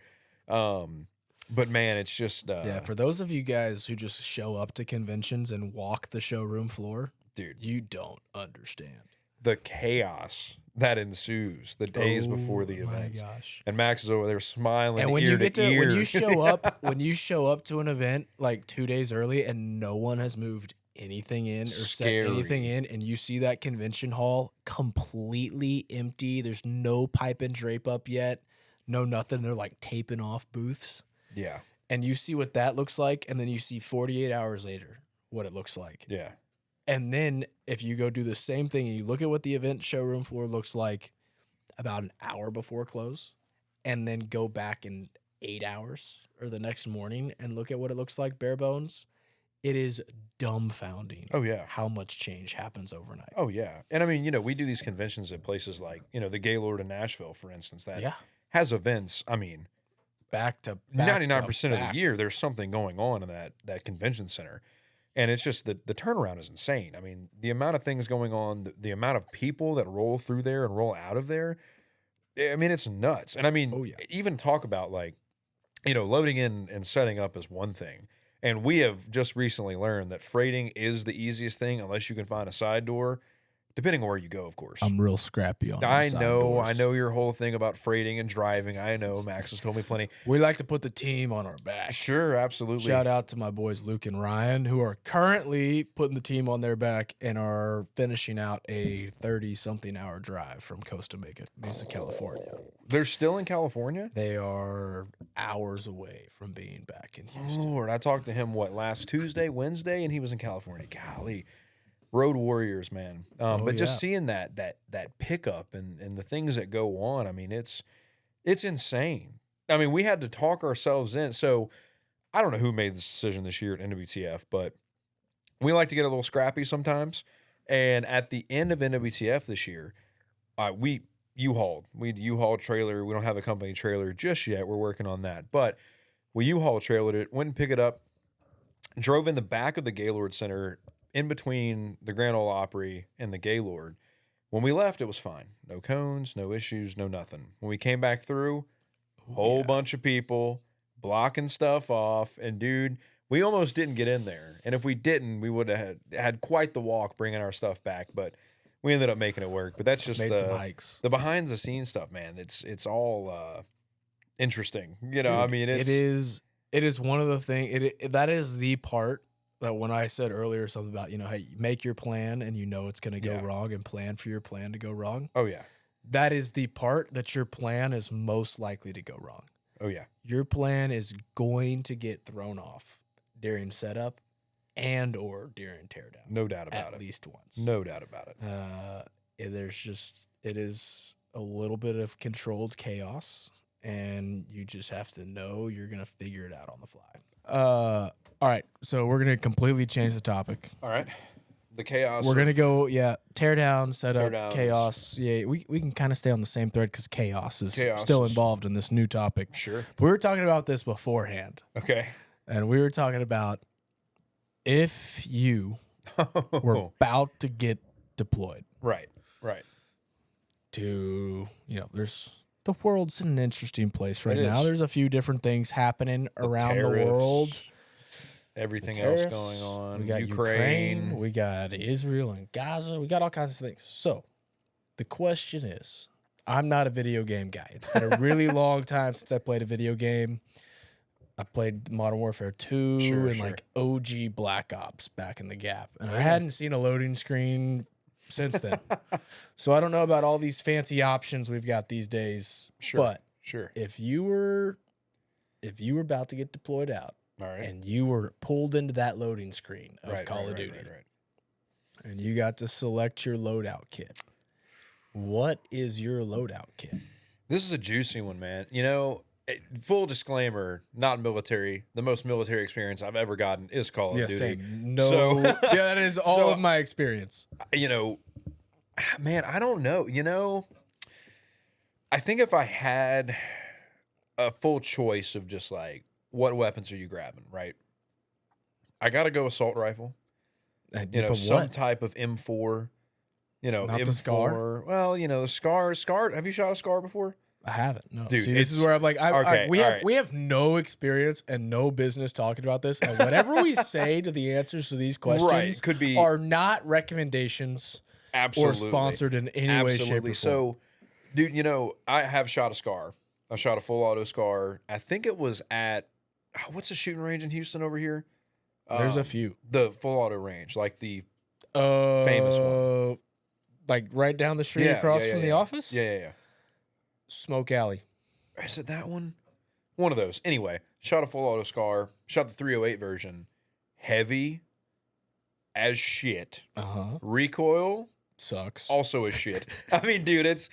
But man, it's just, For those of you guys who just show up to conventions and walk the showroom floor, dude, you don't understand. the chaos that ensues the days before the events. Oh my gosh. And Max is over there smiling And when ear you get to ear. when you show up to an event like 2 days early and no one has moved anything in or Scary. set anything in, and you see that convention hall completely empty, there's no pipe and drape up yet, no nothing, they're like taping off booths. Yeah. And you see what that looks like, and then you see 48 hours later what it looks like. Yeah. And then if you go do the same thing and you look at what the event showroom floor looks like about an hour before close, and then go back in 8 hours or the next morning and look at what it looks like bare bones, it is dumbfounding. Oh, yeah. How much change happens overnight. Oh, yeah. And I mean, we do these conventions at places like, the Gaylord in Nashville, for instance, that has events. I mean, back to 99% of back. the year, there's something going on in that convention center. And it's just the turnaround is insane. I mean, the amount of things going on, the amount of people that roll through there and roll out of there, I mean, it's nuts. And I mean, even talk about like, loading in and setting up is one thing. And we have just recently learned that freighting is the easiest thing unless you can find a side door. Depending on where you go, of course. I'm real scrappy on I those side know doors. your whole thing about freighting and driving. I know Max has told me plenty. We like to put the team on our back. Sure, absolutely. Shout out to my boys Luke and Ryan, who are currently putting the team on their back and are finishing out a 30-something hour drive from Costa Mesa, California. They're still in California? They are hours away from being back in Houston. Lord, I talked to him, last Tuesday, Wednesday, and he was in California. Golly. Road warriors, man. But just seeing that pickup and the things that go on, I mean, it's insane. I mean, we had to talk ourselves in. So I don't know who made this decision this year at NWTF, but we like to get a little scrappy sometimes. And at the end of NWTF this year, we U-hauled. We U-hauled trailer. We don't have a company trailer just yet. We're working on that. But we U-haul trailered it, went and picked it up, drove in the back of the Gaylord Center in between the Grand Ole Opry and the Gaylord. When we left, it was fine. No cones, no issues, no nothing. When we came back through, whole bunch of people blocking stuff off. And dude, we almost didn't get in there. And if we didn't, we would have had quite the walk bringing our stuff back. But we ended up making it work. But that's just Made some hikes. The behind the scenes stuff, man. It's all interesting. I mean, it is one of the things. That is the part that when I said earlier something about, hey, make your plan and it's going to go wrong and plan for your plan to go wrong. Oh, yeah. That is the part that your plan is most likely to go wrong. Oh, yeah. Your plan is going to get thrown off during setup and or during teardown. No doubt about it. At least once. No doubt about it. It is a little bit of controlled chaos, and you just have to know you're going to figure it out on the fly. All right, so we're going to completely change the topic. All right. The chaos. We're going to go, tear down, set up, Teardown chaos. Yeah, we can kind of stay on the same thread because chaos is Chaos still is- involved in this new topic. Sure. But we were talking about this beforehand, Okay. and we were talking about if you were about to get deployed Right. to, the world's in an interesting place right It now. is. There's a few different things happening around the Tariffs, world. Everything else Tariffs, going on. We got Ukraine. We got Israel and Gaza. We got all kinds of things. So the question is, I'm not a video game guy. It's been a really long time since I played a video game. I played Modern Warfare 2 Sure, and sure. like OG Black Ops back in the Gap. And I hadn't seen a loading screen since then. So I don't know about all these fancy options we've got these days. Sure. But Sure. if you were about to get deployed out All right. and you were pulled into that loading screen of Call of Duty Right. and you got to select your loadout kit, what is your loadout kit? This is a juicy one, man. You know, full disclaimer, not military. The most military experience I've ever gotten is Call of Duty. Same. No. So- yeah, that is all So- of my experience. You know, man, I don't know. You know, I think if I had a full choice of just like, what weapons are you grabbing, right? I got to go assault rifle. You know, But some what? type of M4. You know, Not the M4. SCAR? Well, you know, the SCAR. Have you shot a SCAR before? I haven't. No. Dude, See, this is it's- where I'm like, okay, we all have right. we have no experience and no business talking about this. And whatever we say to the answers to these questions Right, could be are not recommendations absolutely or sponsored in any way, shape, or form. So, dude, you know, I have shot a SCAR. I shot a full auto SCAR. I think it was at what's the shooting range in Houston over here? There's a few. The full auto range, like the Famous one. Like right down the street across from the office? Yeah. Smoke Alley. Is it that one? One of those. Anyway, shot a full auto SCAR. Shot the 308 version. Heavy as shit. Uh-huh. Recoil Sucks. also as shit. I mean, dude, it's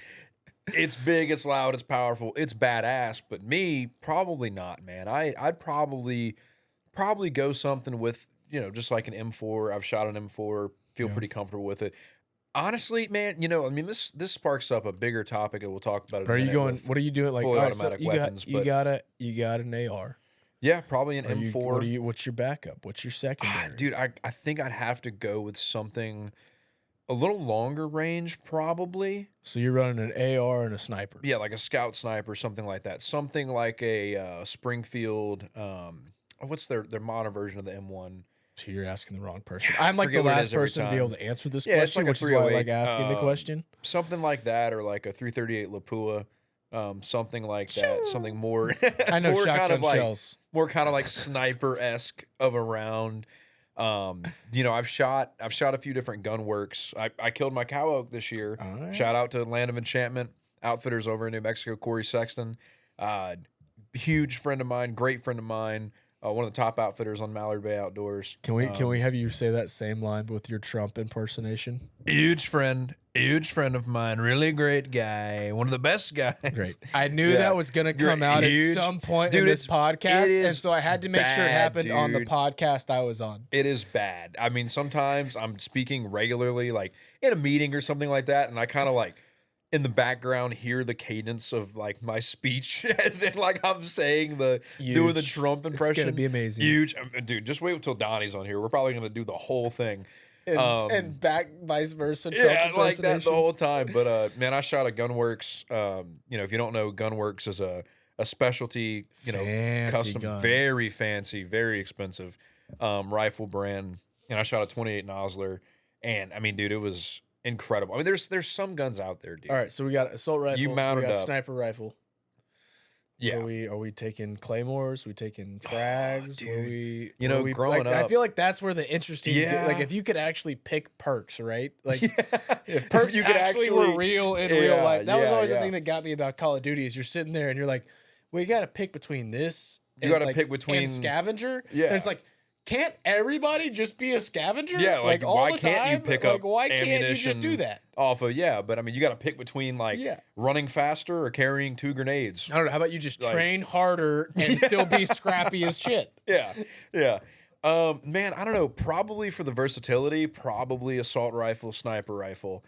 big, it's loud, it's powerful, it's badass. But me, probably not, man. I'd probably go something with, you know, just like an M4. I've shot an M4, feel pretty comfortable with it. Honestly, man, you know, I mean, this sparks up a bigger topic, and we'll talk about it. But are you going? What are you doing? Like, fully all right, so automatic weapons, you got an AR. Yeah, probably an M4. What's your backup? What's your secondary? Dude, I think I'd have to go with something a little longer range, probably. So you're running an AR and a sniper. Yeah, like a scout sniper, something like that. Something like a Springfield. What's their modern version of the M1? So you're asking the wrong person. I'm like the forget what it last is every person to be time. able to answer this Yeah, it's question, like a which is why I like 308, asking the question. Something like that, or like a 338 Lapua. Something like that. Something more. I know more shotgun kind of like, shells. More kind of like sniper-esque of a round. You know, I've shot a few different gun works. I killed my cow elk this year. All right. Shout out to Land of Enchantment Outfitters over in New Mexico, Corey Sexton. Huge friend of mine, great friend of mine. One of the top outfitters on Mallard Bay Outdoors. Can we have you say that same line with your Trump impersonation? Huge friend of mine, really great guy, one of the best guys. Great. I knew Yeah. that was going to come out Huge. at some point Dude, in this podcast, it is and so I had to make sure it bad, happened on the dude. podcast I was on. It is bad. I mean, sometimes I'm speaking regularly, like in a meeting or something like that, and I kind of like in the background hear the cadence of like my speech, as in like I'm saying doing the Huge. Trump impression. It's going to be amazing. Huge, dude. Just wait until Donnie's on here. We're probably gonna do the whole thing. And back vice versa. Trump Yeah, like that the whole impersonations. time. But man, I shot a Gunworks. You know, if you don't know, Gunworks is a specialty, you know, Fancy custom, gun. very fancy, very expensive rifle brand. And I shot a 28 Nosler, and I mean, dude, it was incredible. I mean, there's some guns out there, dude. All right, so we got assault rifle. You mounted we got up. sniper rifle. Yeah. Are we taking claymores? We taking frags? dude. You know, growing I up- feel like that's where the interesting. Yeah. Like if you could actually pick perks, right? Like if perks you could actually were real in real Yeah, life. That was yeah, always the yeah. thing that got me about Call of Duty. Is you're sitting there and you're like, well, you got to pick between this. You and, gotta like, pick between- and scavenger. Yeah. And it's like, can't everybody just be a scavenger? Yeah, like, all why the can't time. you pick like, up why can't you just do ammunition that? Off of but I mean, you got to pick between like Yeah. running faster or carrying 2 grenades. I don't know. How about you just Like- train harder and still be scrappy as shit? Yeah. Man, I don't know. Probably for the versatility, probably assault rifle, sniper rifle.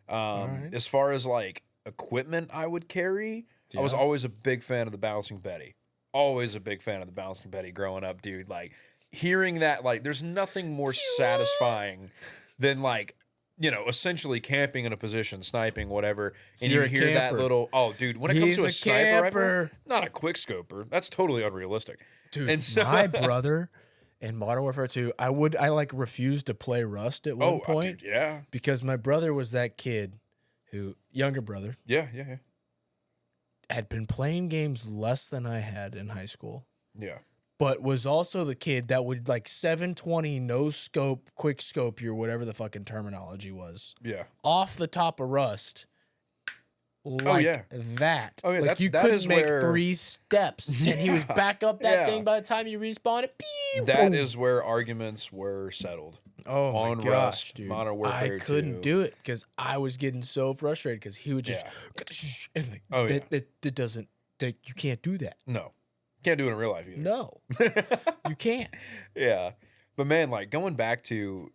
right. As far as like equipment I would carry, I was Yeah. always a big fan of the Bouncing Betty. Always a big fan of the Bouncing Betty growing up, dude. Like hearing that, like, there's nothing more satisfying than like, you know, essentially camping in a position, sniping, whatever, So and you you're a hear that camper. little, oh, dude, when it comes He's to a a sniper camper. rifle, not a quick scoper. That's totally unrealistic. Dude, And so- my brother in Modern Warfare 2, I like refused to play Rust at one point Dude, yeah. because my brother was that kid who, younger brother, Yeah. had been playing games less than I had in high school, Yeah. but was also the kid that would like 720 no scope, quick scope your whatever the fucking terminology was. Yeah. Off the top of Rust. Like that. Oh, yeah, like you that couldn't is make where- 3 steps. And he was back up that Yeah. thing by the time you respawn it. Beep, That boom. is where arguments were settled. Oh on my Rust, gosh, dude. Modern Warfare I couldn't 2. do it because I was getting so frustrated because he would just and like, Oh, yeah. that doesn't you can't do that. No. Can't do it in real life either. No. You can't. Yeah. But man, like going back to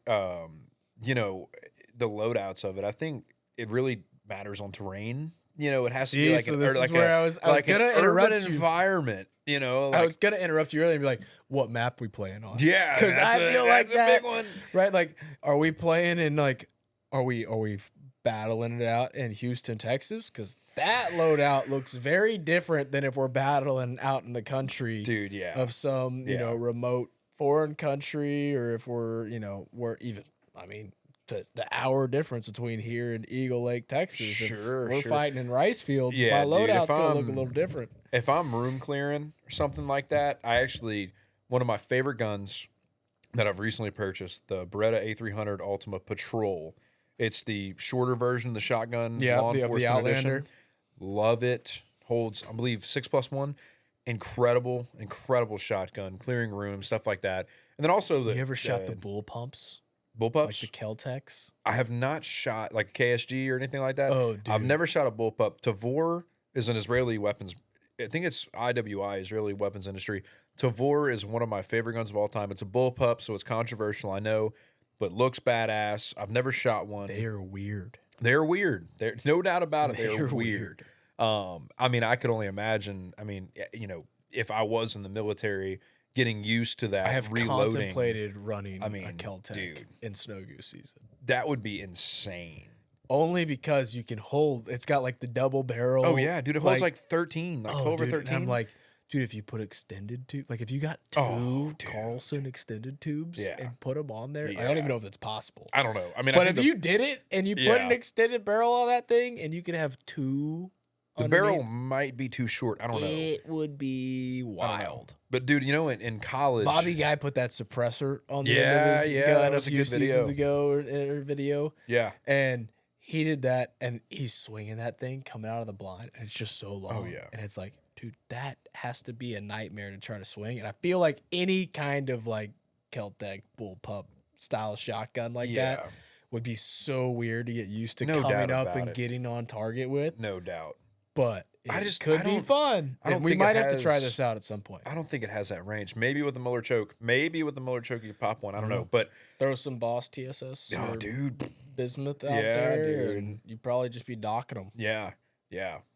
you know, the loadouts of it, I think it really matters on terrain. You know, it has to be like so this is like where I was like gonna an interrupt urban you. environment, you know. Like, I was gonna interrupt you earlier and be like, what map we playing on? yeah, Because that's I feel like that's that a big one. right? Like, are we playing in like are we battling it out in Houston, Texas? Because that loadout looks very different than if we're battling out in the country Dude, yeah. of some, you know, remote foreign country, or if we're, you know, we're even, I mean, the hour difference between here and Eagle Lake, Texas. Sure, if we're sure. fighting in rice fields, Yeah, my dude, loadout's if going to look a I'm- little different. If I'm room clearing or something like that, I actually, one of my favorite guns that I've recently purchased, the Beretta A300 Ultima Patrol. It's the shorter version of the shotgun law the enforcement Outlander. edition. Love it. Holds, I believe, 6+1. Incredible shotgun, clearing room, stuff like that. And then also You ever shot the bull pumps? bullpups? Like the Kel-Tecs? I have not shot like KSG or anything like that. Oh, dude. I've never shot a bullpup. Tavor is an Israeli weapons. I think it's IWI, Israeli weapons industry. Tavor is one of my favorite guns of all time. It's a bullpup, so it's controversial, I know, but looks badass. I've never shot one. They are weird. They're weird. They're no doubt about it. They're They're weird. I mean, I could only imagine. I mean, you know, if I was in the military, getting used to that, I have reloading, contemplated running I mean, a Kel-Tec dude. in snow goose season. that would be insane. Only because you can hold. It's got like the double barrel. Oh yeah, dude, it holds like 13, like 12 or dude, 13. and I'm like, dude, if you put extended tube, like if you got two Oh, dude. Carlson extended tubes Yeah. and put them on there, I Yeah. don't even know if it's possible. I don't know. I mean, But I if think you did it and you put an Yeah. extended barrel on that thing and you could have two, the barrel might be too short. I don't know. it would be I don't know. wild. But dude, you know, in college, Bobby Guy put that suppressor on the Yeah, end of his yeah, that gun a was a few good video. seasons ago in a video. yeah, And he did that, and he's swinging that thing coming out of the blind, and it's just so long. Oh, yeah. And it's like, dude, that has to be a nightmare to try to swing. And I feel like any kind of like Kel-Tec bullpup style shotgun like yeah, that would be so weird to get used to No doubt coming up about and it. getting on target with. no doubt. But I it just- could I be don't- fun. I don't And we think it might have to try has- this out at some point. I don't think it has that range. Maybe with the Muller choke. Maybe with the Muller choke, you pop one. I don't know. But Throw some Boss TSS oh, or dude, bismuth out Yeah, there, dude. and you'd probably just be docking them. yeah.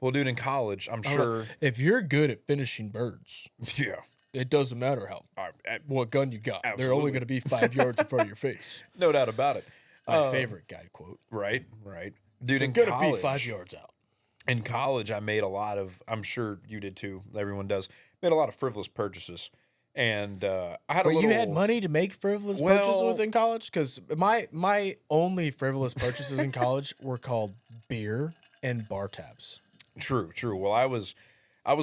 Well, dude, in college, I'm I don't know. sure. If you're good at finishing birds, Yeah, it doesn't matter how what gun you got. They're Absolutely. only going to be 5 yards in front of your face. no doubt about it. My favorite guide quote. Right. Dude, They're in going to college, be 5 yards out. in college, I made a lot of. I'm sure you did too. Everyone does. Made a lot of frivolous purchases, and I had a But little. you had money to make frivolous purchases Well- within college? Because my only frivolous purchases in college were called beer and bar tabs. True. Well, I was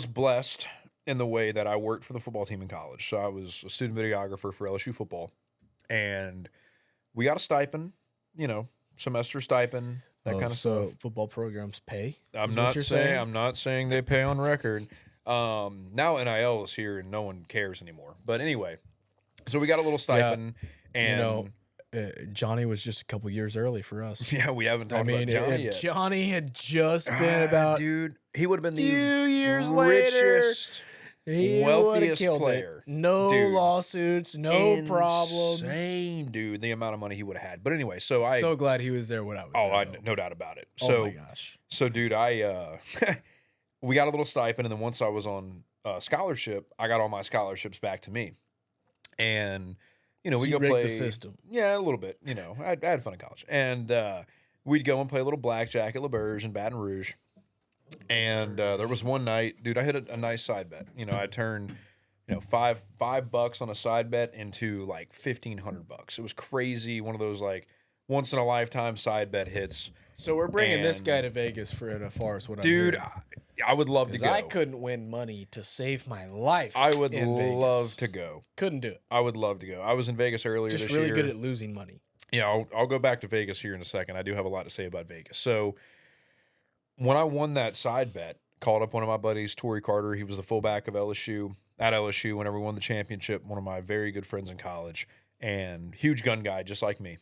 blessed in the way that I worked for the football team in college. So I was a student videographer for LSU football, and we got a stipend. You know, semester stipend, that kind of so stuff. football programs pay. I'm is what not you're saying I'm not saying they pay on record. Now NIL is here and no one cares anymore. But anyway, so we got a little stipend, and You know, Johnny was just a couple years early for us. yeah, we haven't talked I mean, about Johnny if yet. Johnny had just been about dude, he would have been the few years later, richest, he would have wealthiest killed player. it. No Dude. lawsuits, no problems. Insane, dude, the amount of money he would have had. But anyway, so I So glad he was there when I was there. though. no doubt about it. Oh So my gosh. so dude, I we got a little stipend, and then once I was on scholarship, I got all my scholarships back to me, and you know So we you go rigged play the system. Yeah, a little bit. You know, I had fun in college, and we'd go and play a little blackjack at La Berge in Baton Rouge. And there was one night, dude, I hit a nice side bet. You know, I turned, you know, $5 on a side bet into like $1,500. It was crazy. One of those like once in a lifetime side bet hits. So we're bringing this And- guy to Vegas for NFR is what Dude, I'm hearing. I would love to Because go. I couldn't win money to save my life. I would in love Vegas. to go. Couldn't do it. I would love to go. I was in Vegas earlier Just this really year. good at losing money. Yeah, I'll go back to Vegas here in a second. I do have a lot to say about Vegas. So when I won that side bet, called up one of my buddies, Torrey Carter. He was the fullback of LSU at LSU whenever we won the championship. One of my very good friends in college, and huge gun guy, just like me.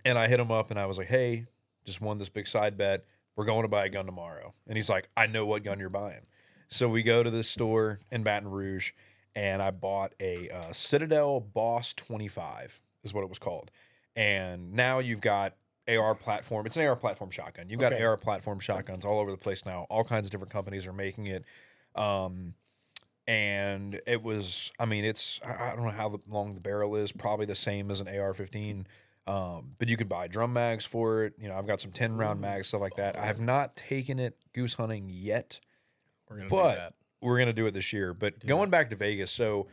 And I hit him up and I was like, "Hey, just won this big side bet. We're going to buy a gun tomorrow." And he's like, "I know what gun you're buying." So we go to this store in Baton Rouge, and I bought a Citadel Boss 25 is what it was called. And now you've got AR platform. It's an AR platform shotgun. You've got AR platform shotguns all over the place now. All kinds of different companies are making it. And it was, I mean, I don't know how long the barrel is, probably the same as an AR-15. But you could buy drum mags for it. You know, I've got some 10-round mags, stuff like that. I have not taken it goose hunting yet. We're going to do that. We're going to do it this year. But going back to Vegas, so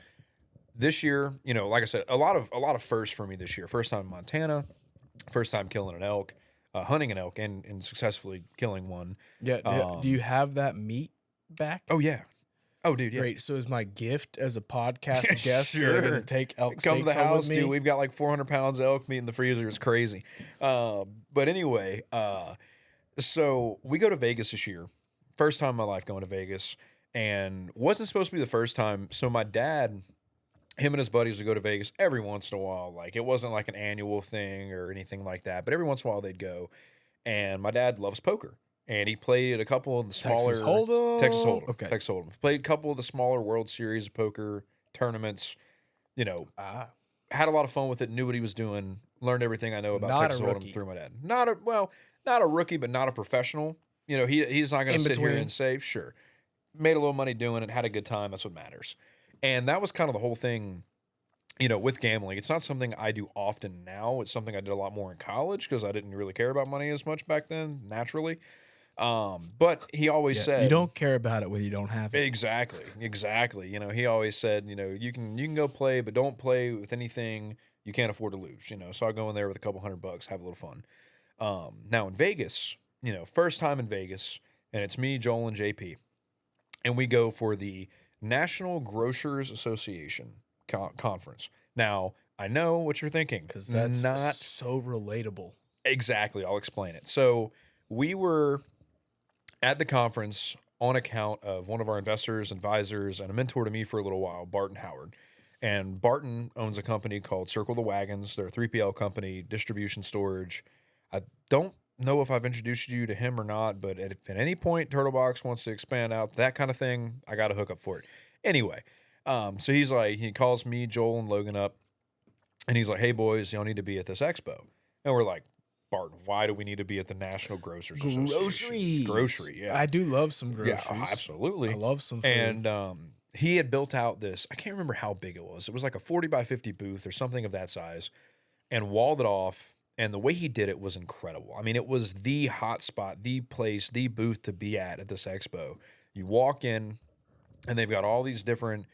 this year, you know, like I said, a lot of firsts for me this year. First time in Montana, first time killing an elk, hunting an elk, and successfully killing one. Yeah. Do you have that meat back? Oh, yeah. Oh, dude, yeah. Great. So is my gift as a podcast guest Sure. to take elk Come to steaks the home house, with me? dude. We've got like 400 pounds of elk meat in the freezer. It's crazy. But anyway, so we go to Vegas this year. First time in my life going to Vegas. And wasn't supposed to be the first time. So my dad, him and his buddies would go to Vegas every once in a while. Like, it wasn't like an annual thing or anything like that. But every once in a while they'd go. And my dad loves poker. And he played a couple of the smaller Texas Hold'em. Texas Hold'em. Okay. Texas Hold'em. Played a couple of the smaller World Series of poker tournaments. You know, had a lot of fun with it. Knew what he was doing. Learned everything I know about Not Texas a Hold'em rookie. through my dad. Not a rookie, but not a professional. You know, he's not going to In sit here between. and say, sure, made a little money doing it, had a good time. That's what matters. And that was kind of the whole thing. You know, with gambling, it's not something I do often now. It's something I did a lot more in college because I didn't really care about money as much back then, naturally. But he always said, you don't care about it when you don't have it. Exactly. You know, he always said, you know, you can go play, but don't play with anything you can't afford to lose, you know. So I go in there with a couple $100, have a little fun. Now in Vegas, you know, first time in Vegas, and it's me, Joel, and JP. And we go for the National Grocers Association conference. Now, I know what you're thinking. Because that's not so relatable. Exactly. I'll explain it. So we were at the conference on account of one of our investors, advisors, and a mentor to me for a little while, Barton Howard. And Barton owns a company called Circle the Wagons. They're a 3PL company, distribution storage. I don't know if I've introduced you to him or not, but at any point Turtlebox wants to expand out, that kind of thing, I got to hook up for it. Anyway, so he's like, he calls me, Joel, and Logan up, and he's like, "Hey, boys, y'all need to be at this expo." And we're like, "Barton, why do we need to be at the National Grocers Association?" Grocery, yeah. I do love some groceries. Yeah, absolutely. I love some food. And he had built out this, I can't remember how big it was. It was like a 40 by 50 booth or something of that size, and walled it off. And the way he did it was incredible. I mean, it was the hot spot, the place, the booth to be at this expo. You walk in, and they've got all these different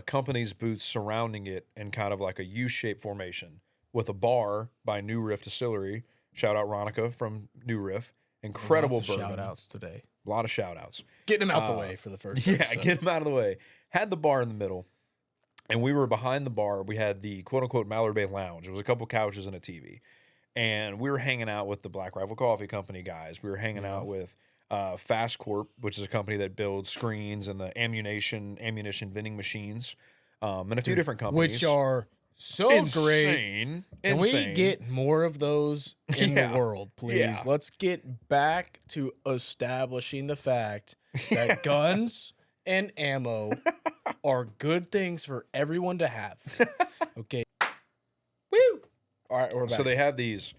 companies' booths surrounding it in kind of like a U-shaped formation with a bar by New Riff Distillery. Shout out Ronica from New Riff. Incredible Lots of bourbon. shout-outs today. A lot of shout-outs. Getting them out the way for the first Yeah, episode. get them out of the way. Had the bar in the middle, and we were behind the bar. We had the quote-unquote Mallard Bay Lounge. It was a couple couches and a TV. And we were hanging out with the Black Rifle Coffee Company guys. We were hanging out with Fast Corp, which is a company that builds screens and the ammunition vending machines, and a few different companies. Which are so great. Insane. Can we get more of those in Yeah. the world, please? Yeah. Let's get back to establishing the fact that guns and ammo are good things for everyone to have. Okay. Woo! All right, we're back. So they have these,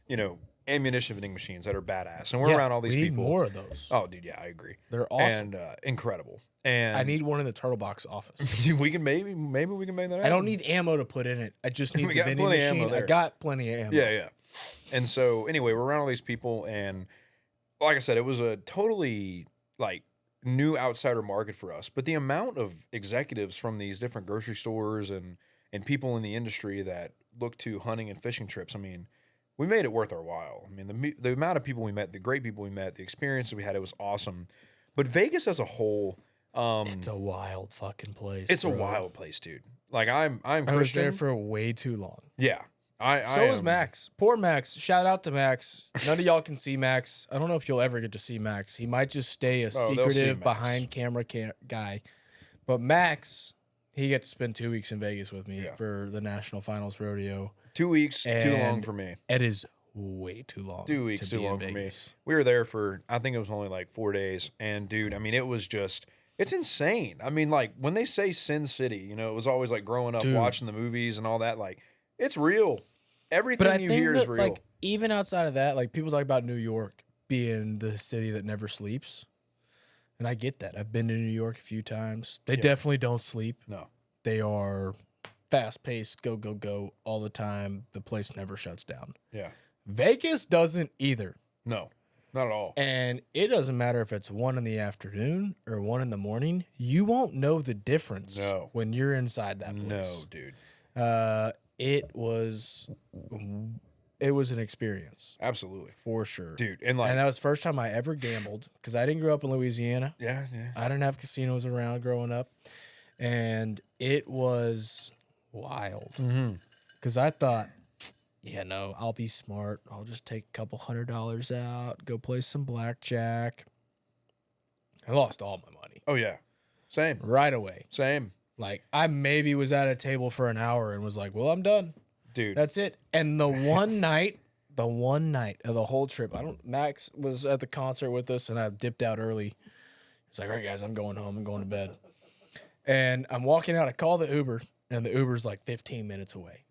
you know, ammunition vending machines that are badass, and we're around all these we need people. more of those. Oh, dude, yeah, I agree. They're awesome. And incredible. And I need one in the Turtlebox office. we can maybe we can make that happen. I don't need ammo to put in it. I just need We the got vending plenty of ammo machine. I there. got plenty of ammo. Yeah. And so anyway, we're around all these people, and like I said, it was a totally like new outsider market for us. But the amount of executives from these different grocery stores and people in the industry that look to hunting and fishing trips, I mean, we made it worth our while. I mean, the amount of people we met, the great people we met, the experiences we had, it was awesome. But Vegas as a whole, It's a wild fucking place. it's a bro. wild place, dude. Like I'm I Christian. was there for way too long. Yeah. So was Max. Poor Max. Shout out to Max. None of y'all can see Max. I don't know if you'll ever get to see Max. He might just stay a they'll see secretive Max. behind camera guy. But Max, he got to spend 2 weeks in Vegas with me Yeah. for the National Finals Rodeo. 2 weeks, too long And for me. It is way too long. 2 weeks, to too be in long for me. Vegas. We were there for, I think it was only like 4 days. And dude, I mean, it was just, it's insane. I mean, like when they say Sin City, you know, it was always like growing up Dude. watching the movies and all that. Like it's real. Everything But I you think hear that, is real. like, even outside of that, like people talk about New York being the city that never sleeps. And I get that. I've been to New York a few times. They definitely don't sleep. No. They are fast paced, go, go, go all the time. The place never shuts down. Yeah. Vegas doesn't either. No. Not at all. And it doesn't matter if it's 1 in the afternoon or 1 in the morning. You won't know the difference No. when you're inside that No, place. dude. It was an experience Absolutely. for sure. Dude. And like, And that was the first time I ever gambled because I didn't grow up in Louisiana. yeah, yeah. I didn't have casinos around growing up. And it was wild Mm-hmm. because I thought, yeah, no, I'll be smart. I'll just take a couple $100 out, go play some blackjack. I lost all my money Oh, yeah. Same. right away. Same. Like I maybe was at a table for an hour and was like, well, I'm done. Dude. That's it. And the one night of the whole trip, Max was at the concert with us and I dipped out early. He's like, all right, guys, I'm going home. I'm going to bed. And I'm walking out. I call the Uber and the Uber's like 15 minutes away.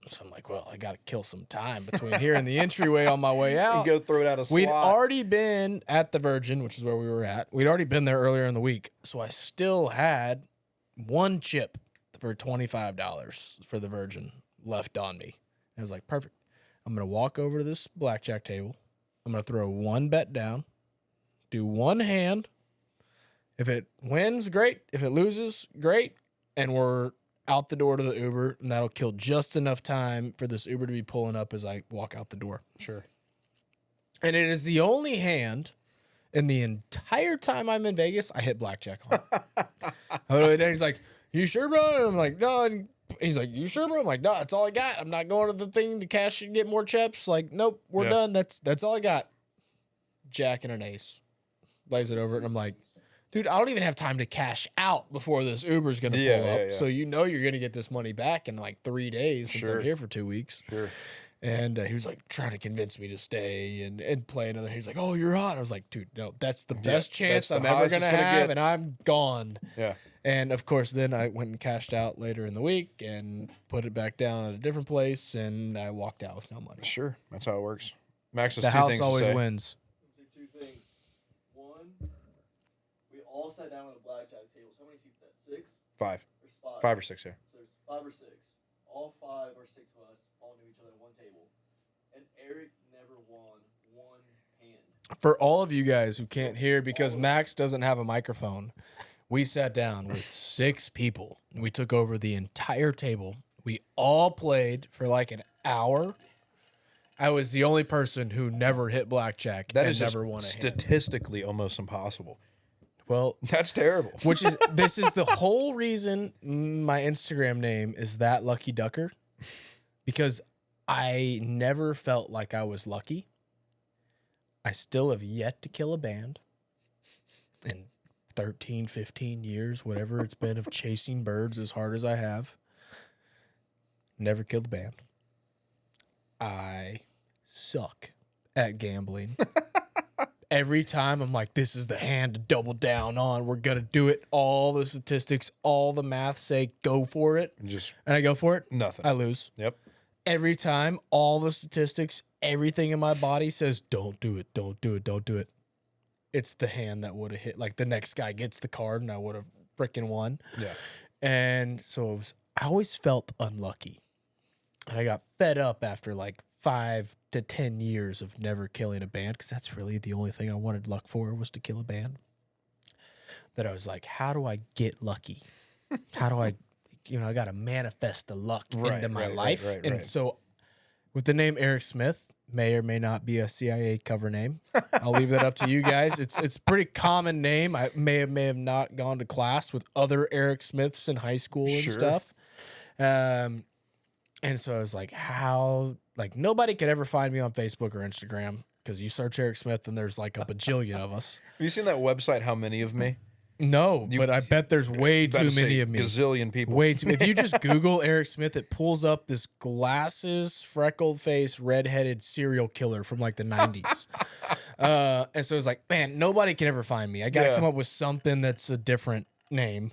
So I'm like, well, I got to kill some time between here and the entryway on my way You out. go throw it out a slot. We'd already been at the Virgin, which is where we were at. We'd already been there earlier in the week. So I still had one chip for $25 for the Virgin left on me. And I was like, perfect. I'm going to walk over to this blackjack table. I'm going to throw one bet down, do one hand. If it wins, great. If it loses, great. And we're out the door to the Uber, and that'll kill just enough time for this Uber to be pulling up as I walk out the door. Sure. And it is the only hand in the entire time I'm in Vegas I hit blackjack on. And he's like, you sure, bro? And I'm like, no. And he's like, you sure, bro? I'm like, no, that's all I got. I'm not going to the thing to cash and get more chips. Like, nope, we're done. That's all I got. Jack and an ace. Lays it over it, and I'm like, dude, I don't even have time to cash out before this Uber's going to pull up. Yeah. So you know you're going to get this money back in like 3 days since Sure. I'm here for 2 weeks. Sure. And he was like trying to convince me to stay and play another. He's like, oh, you're hot. I was like, dude, no, that's the best chance that's I'm the ever highest going to it's gonna have. get. And I'm gone. Yeah. And of course, then I went and cashed out later in the week and put it back down at a different place. And I walked out with no money. Sure. That's how it works. Max has The two house things always to say. wins. Do two things. One, we all sat down at a blackjack table. So how many seats is that? 6? 5. There's 5. 5 or 6, yeah. So there's 5 or 6. All 5 or 6 of us all knew each other at one table. And Eric never won one hand. For all of you guys who can't hear because Max doesn't have a microphone, we sat down with 6 people. We took over the entire table. We all played for like an hour. I was the only person who never hit blackjack That and is just never won a hand. statistically almost impossible. Well, That's terrible. this is the whole reason my Instagram name is That Lucky Ducker, because I never felt like I was lucky. I still have yet to kill a band in 13, 15 years, whatever it's been of chasing birds as hard as I have. Never killed a band. I suck at gambling. Every time I'm like, this is the hand to double down on. We're going to do it. All the statistics, all the math say go for it. Just And I go for it. nothing. I lose. Yep. Every time, all the statistics, everything in my body says, don't do it, don't do it, don't do it. It's the hand that would have hit. Like the next guy gets the card and I would have freaking won. Yeah. And so I always felt unlucky. And I got fed up after like 5 to 10 years of never killing a band, because that's really the only thing I wanted luck for, was to kill a band. That I was like, how do I get lucky? How do I got to manifest the luck into my life. And so with the name Eric Smith, may or may not be a CIA cover name. I'll leave that up to you guys. It's a pretty common name. I may have not gone to class with other Eric Smiths in high school and Sure. stuff. And so I was like, how, like, nobody could ever find me on Facebook or Instagram because you search Eric Smith and there's like a bajillion of us. Have you seen that website, How Many of Me? No, but I bet there's way About too to say many of me. Gazillion people. Way too. If you just Google Eric Smith, it pulls up this glasses, freckled face, redheaded serial killer from like the 90s. And so it was like, man, nobody can ever find me. I got to come up with something that's a different name.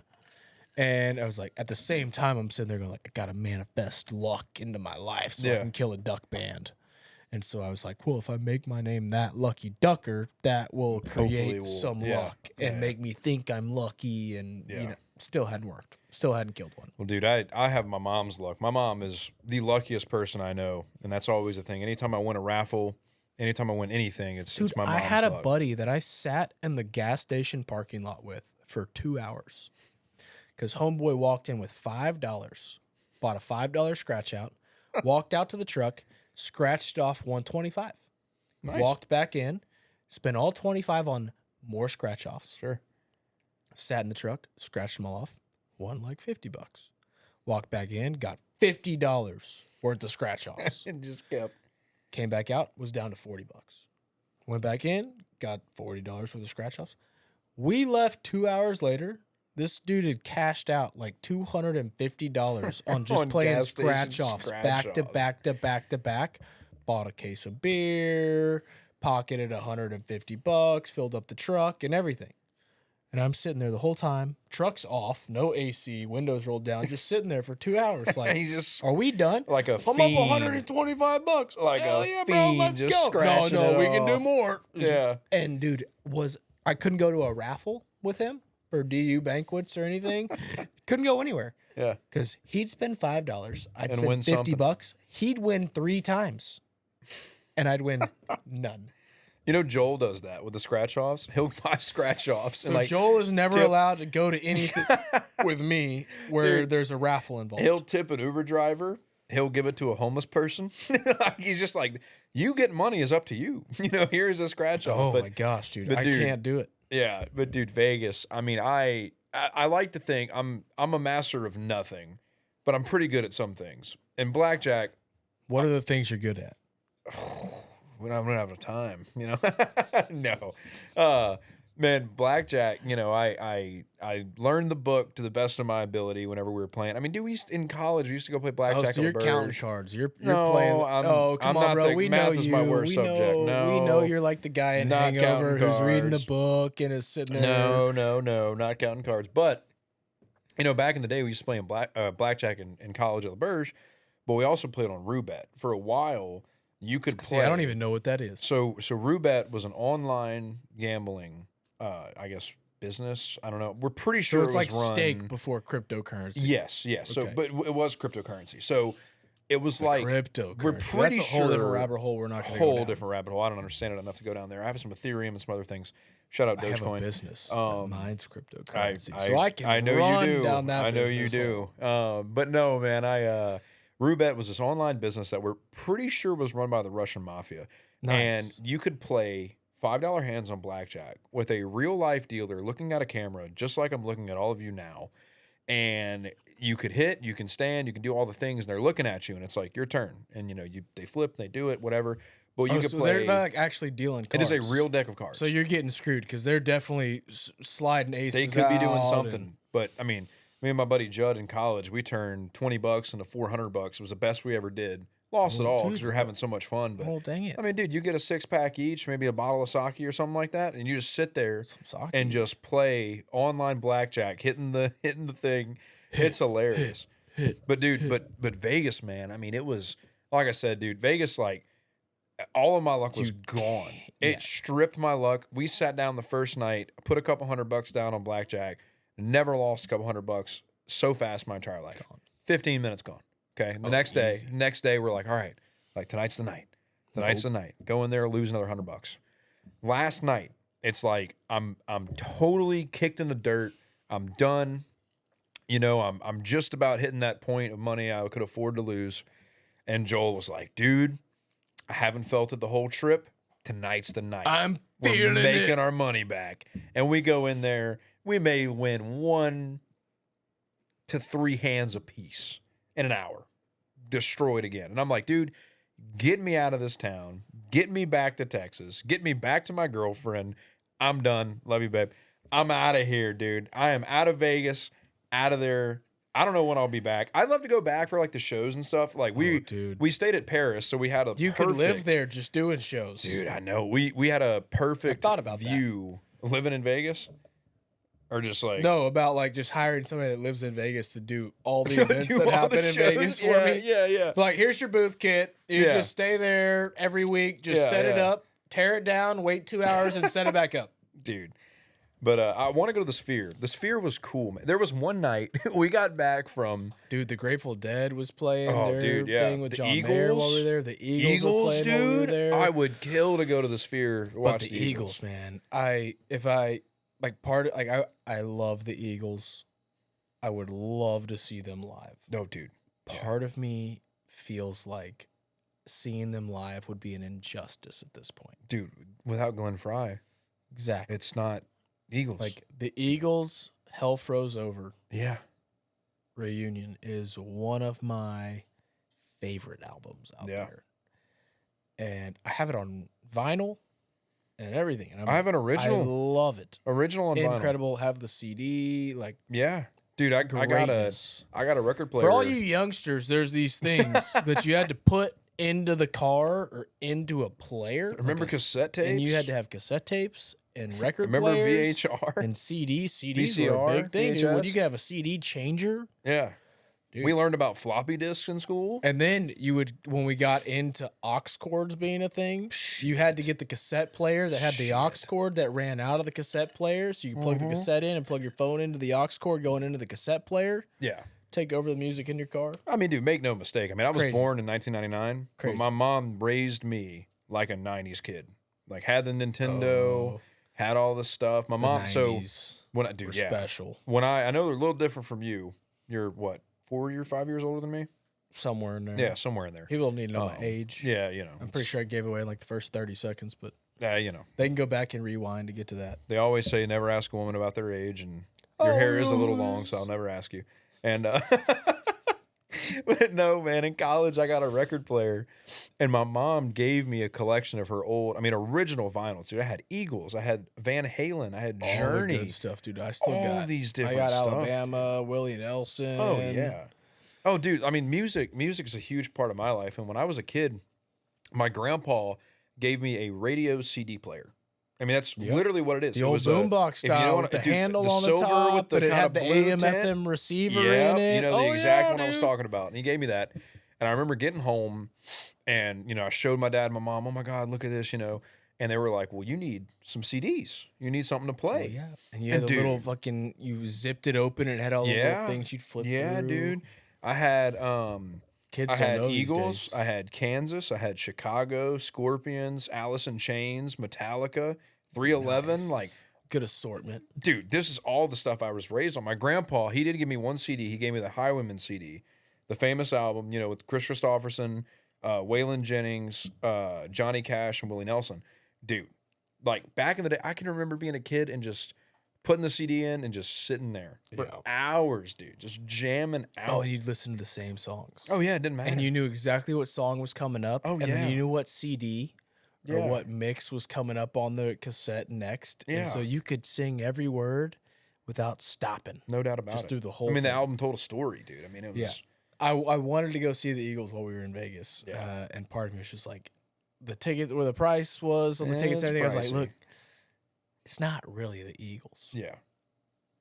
And I was like, at the same time, I'm sitting there going, like, I got to manifest luck into my life so I can kill a duck band. And so I was like, well, if I make my name that Lucky Ducker, that will create some luck and make me think I'm lucky. And, you know, still hadn't worked. Still hadn't killed one. Well, dude, I have my mom's luck. My mom is the luckiest person I know. And that's always a thing. Anytime I win a raffle, anytime I win anything, it's my mom's luck. I had a buddy that I sat in the gas station parking lot with for 2 hours. Because homeboy walked in with $5, bought a $5 scratch out, walked out to the truck, scratched off 125, walked back in, spent all 25 on more scratch offs. Sure. Sat in the truck, scratched them all off, won like $50. Walked back in, got $50 worth of scratch offs. And just kept. Came back out, was down to $40. Went back in, got $40 worth of scratch offs. We left 2 hours later. This dude had cashed out like $250 on just playing scratch offs back to back to back to back. Bought a case of beer, pocketed $150, filled up the truck and everything. And I'm sitting there the whole time, truck's off, no AC, windows rolled down, just sitting there for 2 hours. Like, He's just are we done? like a I'm fiend. up $125. Like Hell a yeah, bro, fiend, let's just go. No, scratching it we can do off. more. Yeah. And dude, I couldn't go to a raffle with him or DU banquets or anything. Couldn't go anywhere. Yeah. Because he'd spend $5. I'd And win spend something. $50. He'd win 3 times. And I'd win none. You know, Joel does that with the scratch offs. He'll buy scratch offs. So and like, Joel is never tip- allowed to go to anything with me where Dude, there's a raffle involved. he'll tip an Uber driver. He'll give it to a homeless person. He's just like, you get money is up to you. You know, here's a scratch off. Oh my gosh, dude. I dude, can't do it. Yeah, but dude, Vegas. I mean, I like to think I'm a master of nothing, but I'm pretty good at some things. And blackjack, What are the things you're good at? we don't have enough time, you know. No, man, blackjack. You know, I learned the book to the best of my ability whenever we were playing. I mean, dude, in college we used to go play blackjack. Oh, so you're at counting Burge. cards. You're No, playing. I'm Come on, not bro. the- We math know is you. my worst we subject. know. We No. know you're like the guy in Not Hangover counting who's reading the cards. book and is sitting there. No, not counting cards. But you know, back in the day, we used to play in blackjack in college at the Burge, but we also played on roulette for a while. You could play. See, I don't even know what that is. So roulette was an online gambling, I guess, business. I don't know. We're pretty sure So it's it was like run. stake before cryptocurrency. Yes. So, Okay. but it was cryptocurrency. So it was like Cryptocurrency. we're pretty That's a whole different sure- rabbit hole. We're not going to whole go down. different rabbit hole. I don't understand it enough to go down there. I have some Ethereum and some other things. Shout out I have a Dogecoin. business that mines cryptocurrency, I so I can I know run you do. down that. I know you business do. hole. But no, man. Roulette was this online business that we're pretty sure was run by the Russian mafia, Nice. and you could play $5 hands on blackjack with a real life dealer looking at a camera, just like I'm looking at all of you now. And you could hit, you can stand, you can do all the things, and they're looking at you, and it's like your turn. And you know, they flip, they do it, whatever. But you could so play. they're not like actually dealing It cards. is a real deck of cards. So you're getting screwed because they're definitely sliding aces. They could be doing out something. and- But I mean, me and my buddy Judd in college, we turned $20 into $400. It was the best we ever did. Lost it all because we were having so much fun. But Oh, dang it. I mean, dude, you get a 6-pack each, maybe a bottle of sake or something like that, and you just sit there sake. and just play online blackjack, hitting the thing. It's hilarious. But dude, but Vegas, man. I mean, it was like I said, dude. Vegas, like all of my luck was gone. It stripped my luck. We sat down the first night, put a couple $100 down on blackjack, never lost a couple $100 so fast my entire life. 15 minutes gone. Okay. The next day, we're like, all right, like tonight's the night. Tonight's the night. Go in there, lose another $100. Last night, it's like I'm totally kicked in the dirt. I'm done. You know, I'm just about hitting that point of money I could afford to lose. And Joel was like, dude, I haven't felt it the whole trip. Tonight's the night. I'm We're feeling making it. our money back. And we go in there. We may win 1 to 3 hands apiece in an hour. Destroyed again. And I'm like, dude, get me out of this town. Get me back to Texas. Get me back to my girlfriend. I'm done. Love you, babe. I'm out of here, dude. I am out of Vegas, out of there. I don't know when I'll be back. I'd love to go back for like the shows and stuff. Like dude. we stayed at Paris, so we had a You could live there just doing shows. Dude, I know. We had a perfect thought about view living in Vegas. Or just like No, about like just hiring somebody that lives in Vegas to do all the do events that all happen the in shows. Vegas for me. Yeah. Like, here's your booth kit. You Yeah. just stay there every week. Just Yeah, set it yeah. up, tear it down, wait 2 hours, and set it back up. Dude. But I want to go to the Sphere. The Sphere was cool, man. There was one night we got back from Dude, the Grateful Dead was playing their thing with The John Mayer while we were there. The Eagles were playing dude. while we were there. I would kill to go to the Sphere to watch But the Eagles, man. I love the Eagles. I would love to see them live. No, dude. Part of me feels like seeing them live would be an injustice at this point. Dude, without Glenn Fry, Exactly. it's not Eagles. Like the Eagles' Hell Froze Over yeah. reunion is one of my favorite albums out Yeah. there. And I have it on vinyl and everything. And I have an original. I love it. Original on vinyl. Incredible. Have the CD. Like, Yeah. Dude, I got greatness. a record player. For all you youngsters, there's these things that you had to put into the car or into a player. Remember cassette tapes? And you had to have cassette tapes and record Remember players. VHR? And CDs. CDs were VCR, a big thing. Dude, when VHS? you could have a CD changer. Yeah. Dude. We learned about floppy disks in school. And then when we got into aux cords being a thing, you had to get the cassette player that had the aux cord that ran out of the cassette player. So you could plug the cassette in and plug your phone into the aux cord going into the cassette player. Yeah. Take over the music in your car. I mean, dude, make no mistake. I mean, I was Crazy. born in 1999, Crazy. but my mom raised me like a 90s kid. Like, had the Nintendo, had all this stuff. My mom, so 90s when I were do, special. When I know they're a little different from you. You're what, 5 years older than me? Somewhere in there. Yeah, somewhere in there. People don't need to know my age. Yeah, you know. I'm pretty sure I gave away in like the first 30 seconds, but you know. they can go back and rewind to get to that. They always say never ask a woman about their age, and your hair is a little long, so I'll never ask you. And but no, man, in college I got a record player, and my mom gave me a collection of her original vinyls. Dude, I had Eagles, I had Van Halen, I had All the Journey, good stuff, dude. I still all got these different I got stuff. Alabama, Willie Nelson. Oh yeah. Oh, dude, I mean, music is a huge part of my life, and when I was a kid, my grandpa gave me a radio CD player. I mean, that's literally what it is. The It old was boombox if you know style what- with the dude, handle on the silver top, with the but it kinda had the blue AM tint. FM receiver Yeah, in it. you know the exact one I dude. was talking about. And he gave me that. And I remember getting home and, I showed my dad and my mom, oh my God, look at this, And they were like, well, you need some CDs. You need something to play. Yeah. And you had And the little dude- fucking, you zipped it open and it had all the little things you'd flip Yeah, through. dude. I had Kids I don't had know these Eagles, days. I had Kansas, I had Chicago, Scorpions, Alice in Chains, Metallica, 311. Nice. Like, Good assortment. dude, this is all the stuff I was raised on. My grandpa, he did give me one CD. He gave me the Highwayman CD, the famous album, with Chris Christopherson, Waylon Jennings, Johnny Cash, and Willie Nelson. Dude, like back in the day, I can remember being a kid and just putting the CD in and just sitting there for Yeah. hours, dude, just jamming out. Oh, and you'd listen to the same songs. Oh, yeah, it didn't matter. And you knew exactly what song was coming up. Oh, and yeah. then you knew what CD or Yeah. what mix was coming up on the cassette next. Yeah. And so you could sing every word without stopping. No doubt about Just it. through the whole I mean, the thing. album told a story, dude. I mean, it was. Yeah. I wanted to go see the Eagles while we were in Vegas. Yeah. And part of me was just like, the ticket, where the price was on the tickets and it's everything, I was like, pricey. look, it's not really the Eagles. Yeah.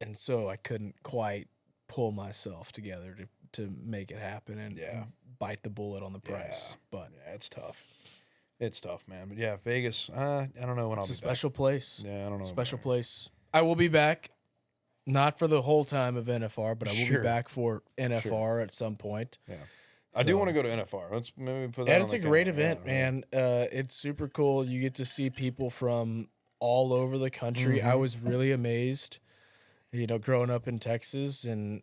And so I couldn't quite pull myself together to make it happen and Yeah. bite the bullet on the price. Yeah. But Yeah, it's tough. It's tough, man. But yeah, Vegas, I don't know when I'll it's be a special place. back. Yeah, I don't know. Special place. I will be back, not for the whole time of NFR, but I will Sure. be back for NFR at some point. Yeah. I do So- want to go to NFR. Let's maybe put that And on it's the a great calendar. event, Yeah, man. It's super cool. You get to see people from all over the country. Mm-hmm. I was really amazed, growing up in Texas and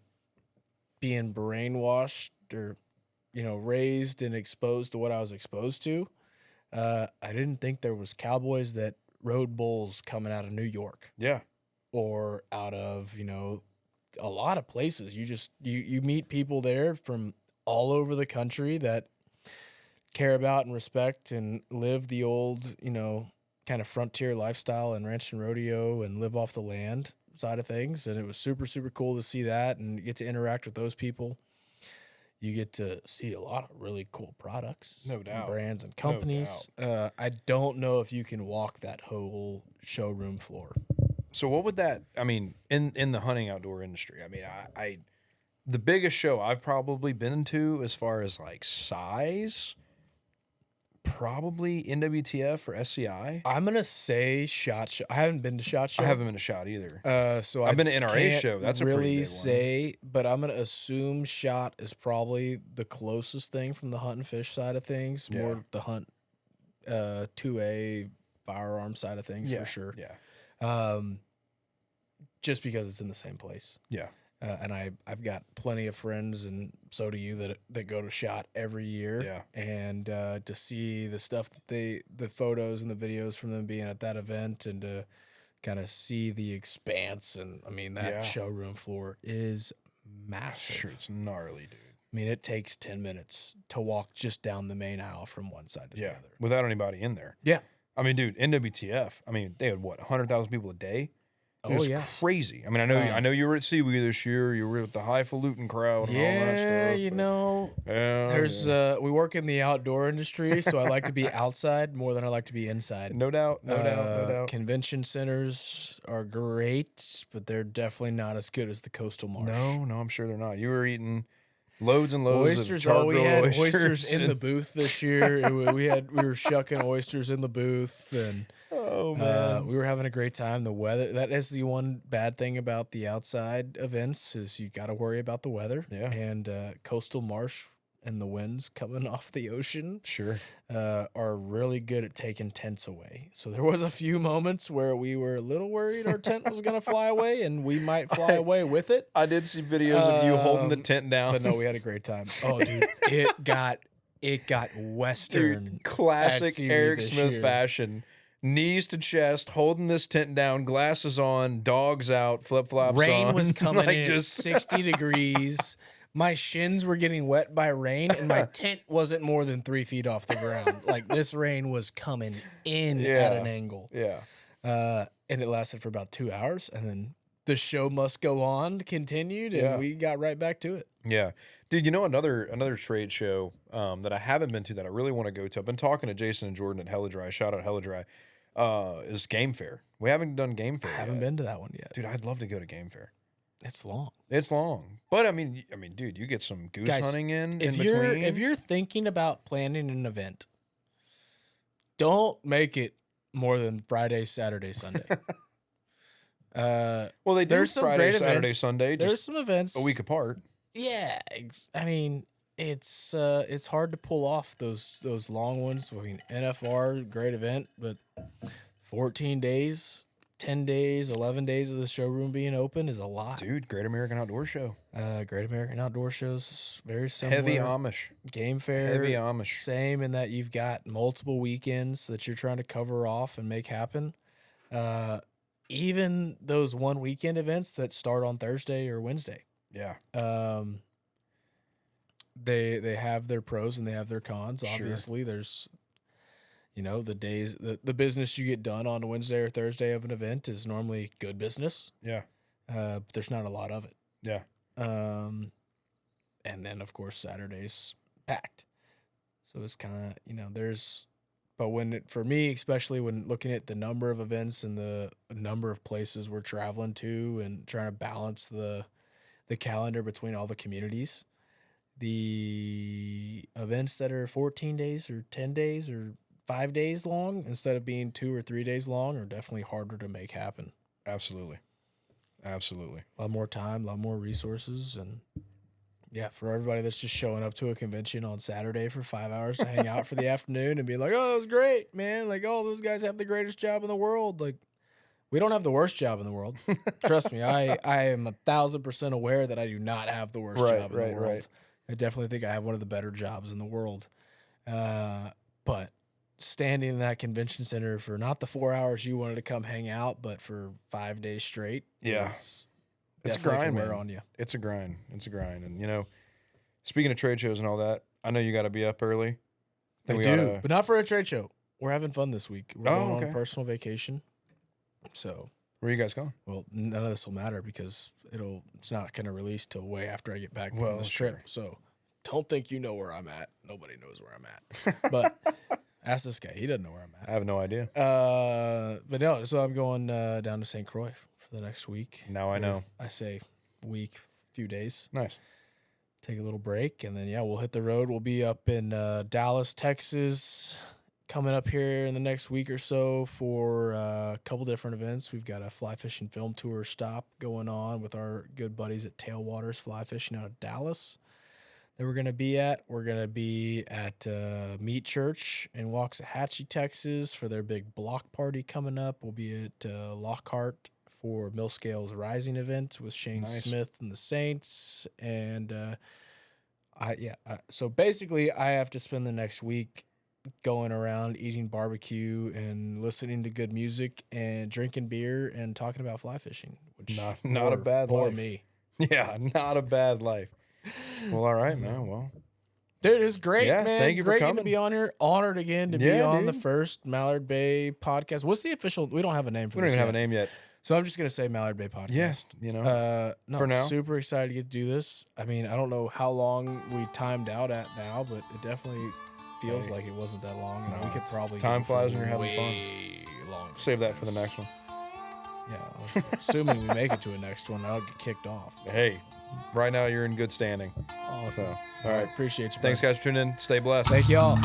being brainwashed or, raised and exposed to what I was exposed to. I didn't think there was cowboys that rode bulls coming out of New York Yeah. or out of, a lot of places. You meet people there from all over the country that care about and respect and live the old, kind of frontier lifestyle and ranch and rodeo and live off the land side of things. And it was super, super cool to see that and get to interact with those people. You get to see a lot of really cool products, No and doubt. brands and companies. I don't know if you can walk that whole showroom floor. So what would that? I mean, in the hunting outdoor industry, I mean, I the biggest show I've probably been to as far as like size, probably NWTF or SCI. I'm gonna say SHOT Show. I haven't been to SHOT Show. I haven't been to SHOT either. So I've I been to NRA can't show. That's a pretty really big one. say, but I'm gonna assume SHOT is probably the closest thing from the hunt and fish side of things. Yeah. More the hunt, 2A firearm side of things for sure. Yeah. Just because it's in the same place. Yeah. And I've got plenty of friends, and so do you, that go to SHOT every year. Yeah. And to see the stuff that the photos and the videos from them being at that event, and to kind of see the expanse, and I mean that showroom floor is massive. Sure, it's gnarly, dude. I mean, it takes 10 minutes to walk just down the main aisle from one side to the other. Without anybody in there. Yeah. I mean, dude, NWTF. I mean, they had what, 100,000 people a day. It Oh, was yeah. crazy. I mean, I know you were at Seawee this year. You were with the highfalutin crowd and all that stuff. There's we work in the outdoor industry, so I like to be outside more than I like to be inside. No doubt, no doubt. Convention centers are great, but they're definitely not as good as the Coastal Marsh. No, I'm sure they're not. You were eating loads and loads Oysters. of We had oysters oysters in the booth this year. We were shucking oysters in the booth, and we were having a great time. The weather, that is the one bad thing about the outside events, is you got to worry about the weather. Yeah. And Coastal Marsh and the winds coming off the ocean Sure. are really good at taking tents away. So there was a few moments where we were a little worried our tent was going to fly away, and we might fly away with it. I did see videos of you holding the tent down. But no, we had a great time. Oh, dude, it got Western. Dude, classic Seawee Eric this Smith year. fashion. Knees to chest, holding this tent down, glasses on, dogs out, flip flops on. Rain was coming Like, in just at 60 degrees. My shins were getting wet by rain, and my tent wasn't more than 3 feet off the ground. Like, this rain was coming in at an angle. Yeah. And it lasted for about 2 hours, and then the show must go on continued, and we got right back to it. Yeah. Dude, you know another trade show that I haven't been to that I really want to go to. I've been talking to Jason and Jordan at Helladry. Shout out Helladry. Is Game Fair. We haven't done Game Fair I haven't been to that one yet. Dude, I'd love to go to Game Fair. It's long. It's long. But I mean, dude, you get some goose Guys, hunting in If between. you're thinking about planning an event, don't make it more than Friday, Saturday, Sunday. Well, they do there's some Friday, great Saturday, events. Sunday, There's just some events a week apart. Yeah, I mean, it's hard to pull off those long ones. I mean, NFR, great event, but 14 days, 10 days, 11 days of the showroom being open is a lot. Dude, Great American Outdoor Show. Great American Outdoor Shows, very similar. Heavy Amish. Game Fair, Heavy Amish. same in that you've got multiple weekends that you're trying to cover off and make happen. Even those one weekend events that start on Thursday or Wednesday. Yeah. They have their pros and they have their cons. Sure. Obviously, there's the days the business you get done on a Wednesday or Thursday of an event is normally good business. Yeah. But there's not a lot of it. Yeah. And then of course Saturday's packed. So it's kind of there's. But for me, especially when looking at the number of events and the number of places we're traveling to and trying to balance the calendar between all the communities, the events that are 14 days or 10 days or 5 days long instead of being 2 or 3 days long are definitely harder to make happen. Absolutely. Absolutely. A lot more time, a lot more resources, and yeah, for everybody that's just showing up to a convention on Saturday for 5 hours to hang out for the afternoon and be like, oh, it was great, man. Like, oh, those guys have the greatest job in the world. Like, we don't have the worst job in the world. Trust me, I am 1,000% aware that I do not have the worst job in the world. I definitely think I have one of the better jobs in the world. But standing in that convention center for not the 4 hours you wanted to come hang out, but for 5 days straight. Yeah. It's a grind, man. on you. It's a grind. It's a grind. And, you know, speaking of trade shows and all that, I know you got to be up early. I do, but not for a trade show. We're having fun this week. We're going on a personal vacation. So where are you guys going? Well, none of this will matter because it's not going to release till way after I get back from this trip. So don't think you know where I'm at. Nobody knows where I'm at. But ask this guy. He doesn't know where I'm at. I have no idea. But no, so I'm going down to St. Croix for the next week. Now I know. I say week, few days. Nice. Take a little break, and then, we'll hit the road. We'll be up in Dallas, Texas, coming up here in the next week or so for a couple different events. We've got a fly fishing film tour stop going on with our good buddies at Tailwaters Fly Fishing out of Dallas that we're going to be at. We're going to be at Meat Church in Waxahachie, Texas for their big block party coming up. We'll be at Lockhart for Millscale's Rising event with Shane Smith and the Saints. And so basically I have to spend the next week going around eating barbecue and listening to good music and drinking beer and talking about fly fishing. Which not a bad life. For me. Yeah, not a bad life. Well, all right, man. Well, dude, it's great, man. Thank you for coming. To be on here. Honored again to be on the first Mallard Bay podcast. What's the official? We don't have a name for this. We don't even have a name yet. So I'm just gonna say Mallard Bay podcast. Yes, No, for now. Super excited to get to do this. I mean, I don't know how long we timed out at now, but it definitely feels like it wasn't that long. And we could probably time flies when you're having way longer. Save that for the next one. Yeah, assuming we make it to a next one, I'll get kicked off. Hey, right now you're in good standing. Awesome. So, all right, appreciate you. Thanks, guys, for tuning in. Stay blessed. Thank y'all.